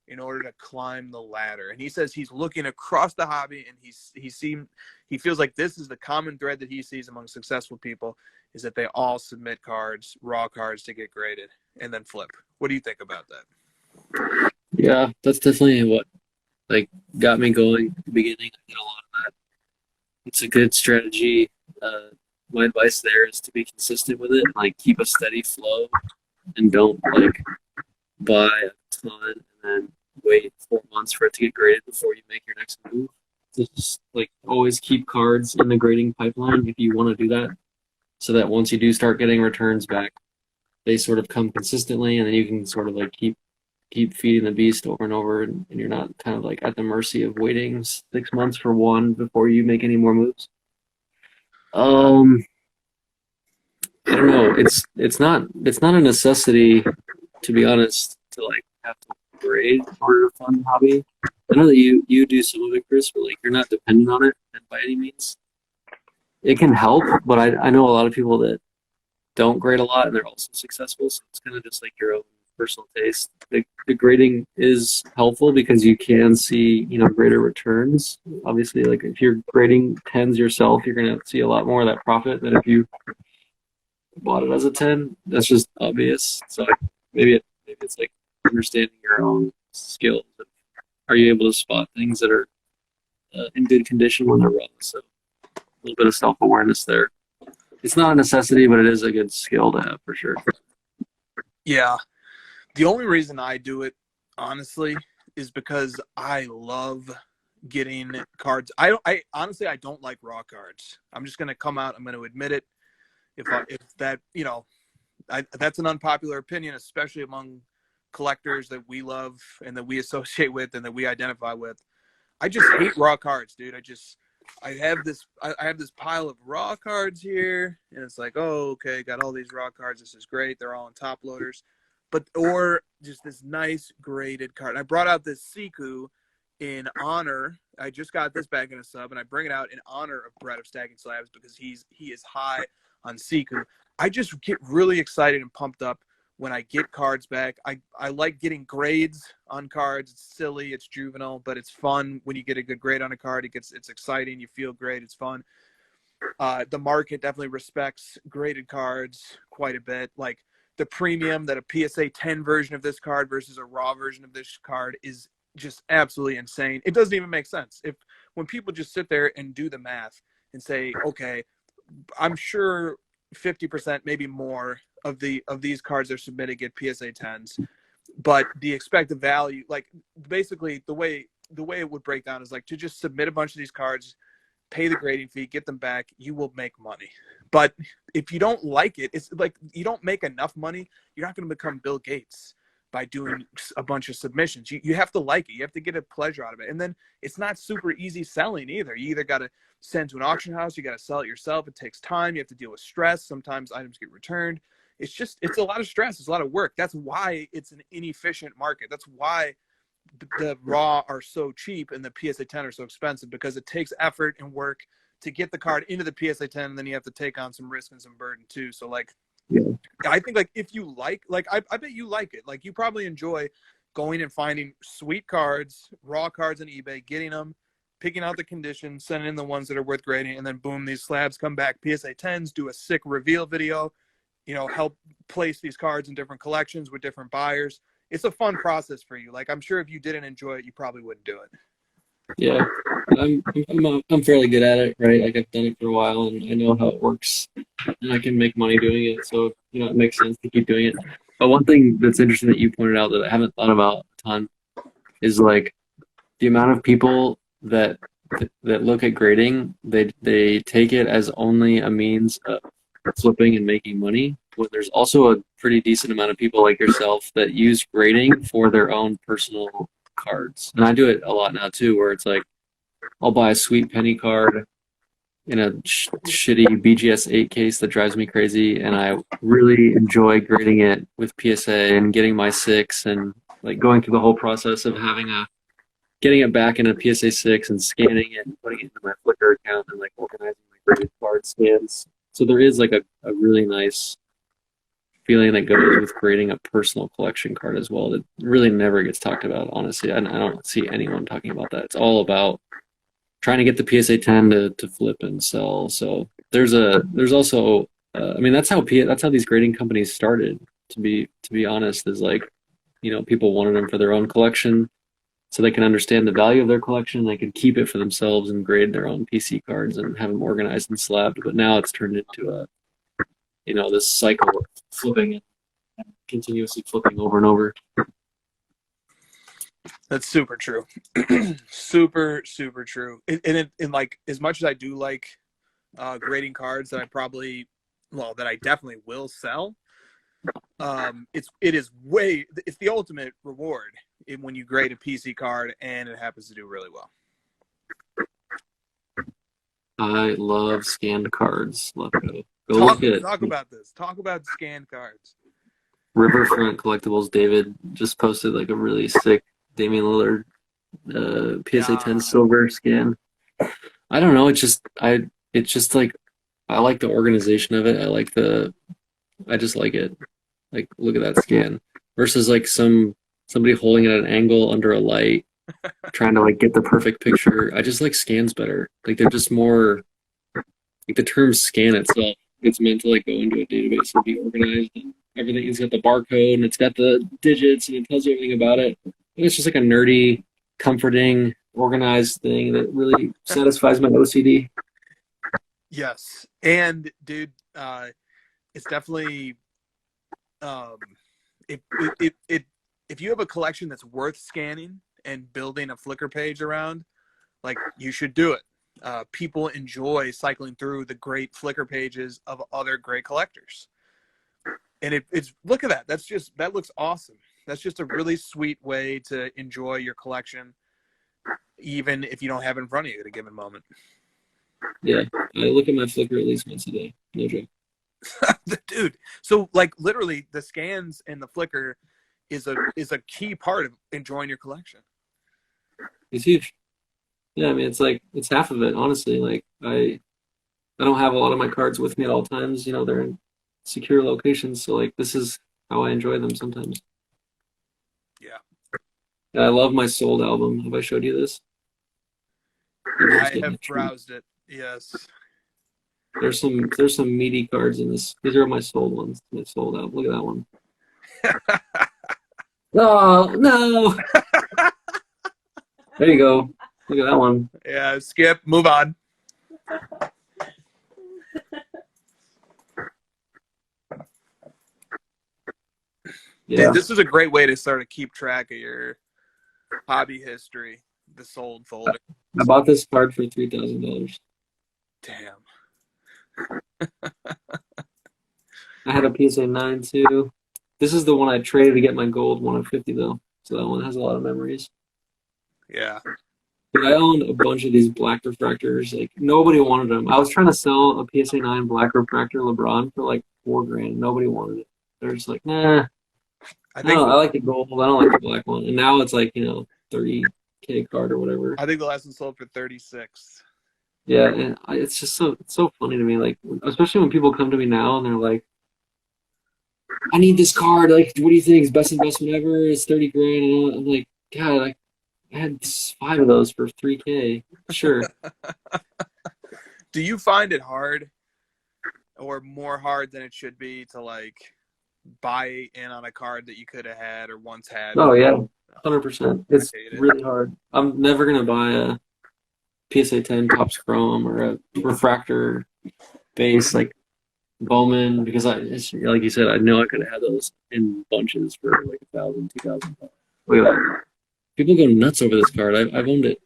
in order to climb the ladder. And he says he's looking across the hobby, and he feels like this is the common thread that he sees among successful people, is that they all submit cards, raw cards, to get graded and then flip. What do you think about that? Yeah, that's definitely what got me going at the beginning. I did a lot of that. It's a good strategy. My advice there is to be consistent with it, keep a steady flow, and don't buy a ton and then wait 4 months for it to get graded before you make your next move. Just always keep cards in the grading pipeline if you want to do that, so that once you do start getting returns back, they sort of come consistently, and then you can sort of keep feeding the beast over and over, and you're not kind of at the mercy of waiting 6 months for one before you make any more moves. I don't know. It's not a necessity, to be honest, to have to grade in order to fund the hobby. I know that you do some of it, Chris, but you're not dependent on it by any means. It can help, but I know a lot of people that don't grade a lot and they're also successful, so it's kind of just your own personal taste. The grading is helpful because you can see greater returns. Obviously, if you're grading 10s yourself, you're going to see a lot more of that profit than if you bought it as a 10. That's just obvious. So maybe it's understanding your own skills. Are you able to spot things that are in good condition when they're raw? So a little bit of self-awareness there. It's not a necessity, but it is a good skill to have for sure. Yeah. The only reason I do it, honestly, is because I love getting cards. I honestly don't like raw cards. I'm just going to come out. I'm going to admit it. If that, that's an unpopular opinion, especially among collectors that we love and that we associate with and that we identify with. I just hate raw cards, dude. I have this pile of raw cards here, and it's oh, okay, got all these raw cards. This is great. They're all on top loaders. Or just this nice graded card. I brought out this Siku in honor. I just got this back in a sub, and I bring it out in honor of Brett of Stacking Slabs because he is high on Siku. I just get really excited and pumped up when I get cards back. I like getting grades on cards. It's silly, it's juvenile, but it's fun when you get a good grade on a card. It's exciting. You feel great. It's fun. The market definitely respects graded cards quite a bit. The premium that a PSA 10 version of this card versus a raw version of this card is just absolutely insane. It doesn't even make sense. When people just sit there and do the math and say, okay, I'm sure 50%, maybe more of these cards are submitted get PSA 10s, but the expected value, basically the way it would break down is to just submit a bunch of these cards, pay the grading fee, get them back, you will make money. But if you don't like it, it's you don't make enough money, you're not going to become Bill Gates by doing a bunch of submissions. You have to like it. You have to get a pleasure out of it. And then it's not super easy selling either. You either got to send to an auction house, you got to sell it yourself. It takes time. You have to deal with stress. Sometimes items get returned. It's a lot of stress. It's a lot of work. That's why it's an inefficient market. That's why the raw are so cheap and the PSA 10 are so expensive, because it takes effort and work to get the card into the PSA 10, and then you have to take on some risk and some burden too. So I think if you I bet you like it. You probably enjoy going and finding sweet cards, raw cards on eBay, getting them, picking out the condition, sending in the ones that are worth grading, and then boom, these slabs come back. PSA 10s, do a sick reveal video, help place these cards in different collections with different buyers. It's a fun process for you. Like, I'm sure if you didn't enjoy it, you probably wouldn't do it. Yeah, I'm fairly good at it, right? Like I've done it for a while, and I know how it works, and I can make money doing it. So it makes sense to keep doing it. But one thing that's interesting that you pointed out that I haven't thought about a ton is like the amount of people that look at grading. They take it as only a means of flipping and making money. When there's also a pretty decent amount of people like yourself that use grading for their own personal cards. And I do it a lot now too, where it's like I'll buy a sweet penny card in a shitty BGS 8 case that drives me crazy, and I really enjoy grading it with PSA and getting my 6 and like going through the whole process of getting it back in a PSA 6 and scanning it and putting it into my Flickr account and like organizing my graded card scans. So there is like a really nice feeling that goes with creating a personal collection card as well that really never gets talked about, honestly. I don't see anyone talking about that. It's all about trying to get the PSA 10 to flip and sell. So there's also that's how these grading companies started, to be honest, is like, people wanted them for their own collection so they can understand the value of their collection. They can keep it for themselves and grade their own PC cards and have them organized and slabbed. But now it's turned into this cycle of flipping and continuously flipping over and over. That's super true. Super, super true. And like, as much as I do like grading cards that I definitely will sell, it's the ultimate reward when you grade a PC card and it happens to do really well. I love scanned cards. Talk about this. Talk about scanned cards. Riverfront Collectibles David just posted like a really sick Damian Lillard PSA 10 silver scan. I don't know. It's just like, I like the organization of it. I just like it. Like, look at that scan versus like somebody holding it at an angle under a light, trying to like get the perfect picture. I just like scans better. Like, they're just more like, the term scan itself, it's meant to like go into a database and be organized, and everything. It's got the barcode and it's got the digits and it tells you everything about it. And it's just like a nerdy, comforting, organized thing that really satisfies my OCD. Yes. And dude, it's definitely if you have a collection that's worth scanning and building a Flickr page around, like, you should do it. People enjoy cycling through the great Flickr pages of other great collectors. And it's look at that. That looks awesome. That's just a really sweet way to enjoy your collection, even if you don't have it in front of you at a given moment. Yeah, I look at my Flickr at least once a day. No joke. Dude, so like literally the scans and the Flickr is a key part of enjoying your collection. It's huge. Yeah, I mean, it's half of it, honestly. Like, I don't have a lot of my cards with me at all times. They're in secure locations, so like, this is how I enjoy them sometimes. Yeah. And I love my sold album. Have I showed you this? I have browsed it. Yes. There's some meaty cards in this. These are my sold ones. My sold album. Look at that one. Oh no! There you go. Look at that one. Yeah, skip. Move on. Yeah. Dude, this is a great way to sort of keep track of your hobby history. The sold folder. I bought this card for $3,000. Damn. I had a PSA 9 too. This is the one I traded to get my gold 1 of 50 though. So that one has a lot of memories. Yeah. But I owned a bunch of these black refractors. Like, nobody wanted them. I was trying to sell a PSA 9 black refractor LeBron for like $4,000. Nobody wanted it. They're just like, nah. I like the gold. I don't like the black one. And now it's like, $30K card or whatever. I think the last one sold for 36. Yeah, and it's just it's so funny to me. Like, especially when people come to me now and they're like, I need this card. Like, what do you think? It's best investment ever. It's $30,000. And I'm like, God, I had 5 of those for $3K. Sure. Do you find it hard or more hard than it should be to like buy in on a card that you could have had or once had? Oh yeah, 100%. It's I hate it. really hard. I'm never gonna buy a PSA 10 Topps Chrome or a refractor base like Bowman because like you said, I know I could have had those in bunches for like $1,000, $2,000. Look at that. People go nuts over this card. I've owned it.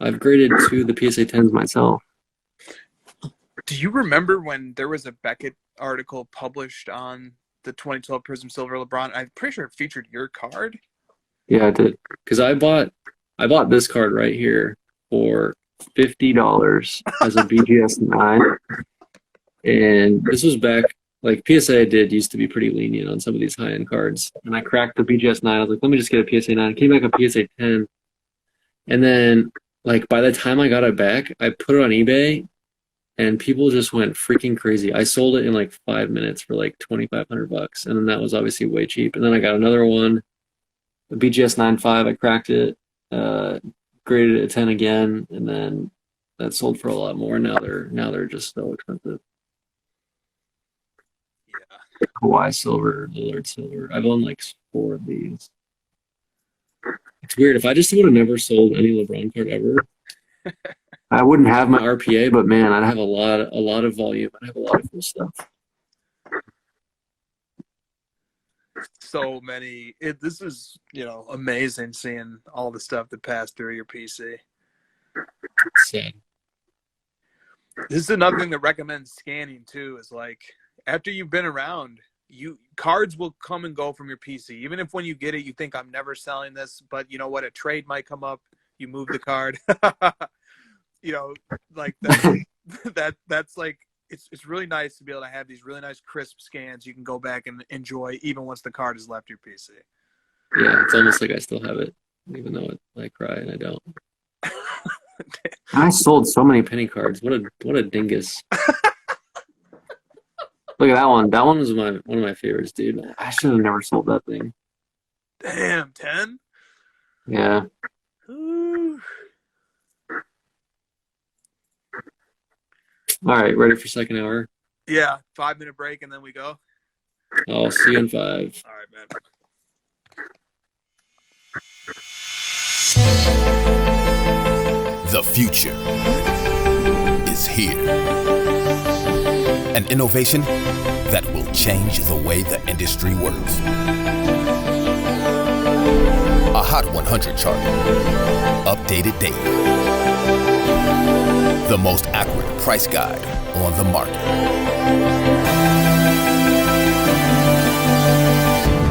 I've graded 2 of the PSA 10s myself. Do you remember when there was a Beckett article published on the 2012 Prism Silver LeBron? I'm pretty sure it featured your card. Yeah, I did. Because I bought this card right here for $50 as a BGS 9. And this was back, like PSA used to be pretty lenient on some of these high-end cards. And I cracked the BGS 9. I was like, let me just get a PSA 9. Came back a PSA 10. And then, like, by the time I got it back, I put it on eBay, and people just went freaking crazy. I sold it in like 5 minutes for like $2,500, and then that was obviously way cheap. And then I got another one, the BGS 9.5. I cracked it, graded it a 10 again, and then that sold for a lot more. Now they're just so expensive. Yeah. Hawaii silver, Lillard silver. I've owned like 4 of these. It's weird. If I just would have never sold any LeBron card ever, I wouldn't have my RPA, but man, I'd have a lot of volume. I'd have a lot of cool stuff. So many. This is, amazing seeing all the stuff that passed through your PC. Sad. This is another thing that recommends scanning too, is like after you've been around, cards will come and go from your PC. Even if when you get it, you think I'm never selling this, but you know what? A trade might come up. You move the card. Like that's like it's really nice to be able to have these really nice crisp scans you can go back and enjoy even once the card has left your PC. Yeah, it's almost like I still have it, even though I cry and I don't. I sold so many penny cards. What a dingus. Look at that one. That one was one of my favorites, dude. I should have never sold that thing. Damn, 10? Yeah. Ooh. All right, ready for second hour? Yeah, 5-minute break and then we go. I'll see you in 5. All right, man. The future is here. An innovation that will change the way the industry works. A Hot 100 chart, updated daily. The most accurate price guide on the market.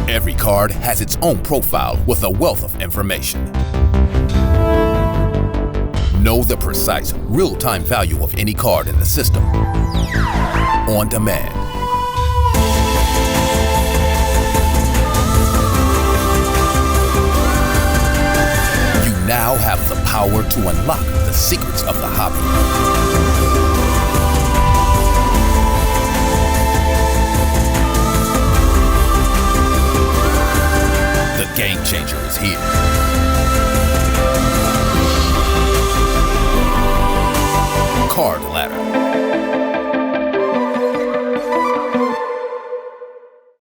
Every card has its own profile with a wealth of information. Know the precise, real-time value of any card in the system. On demand. You now have the power to unlock the secrets of the hobby.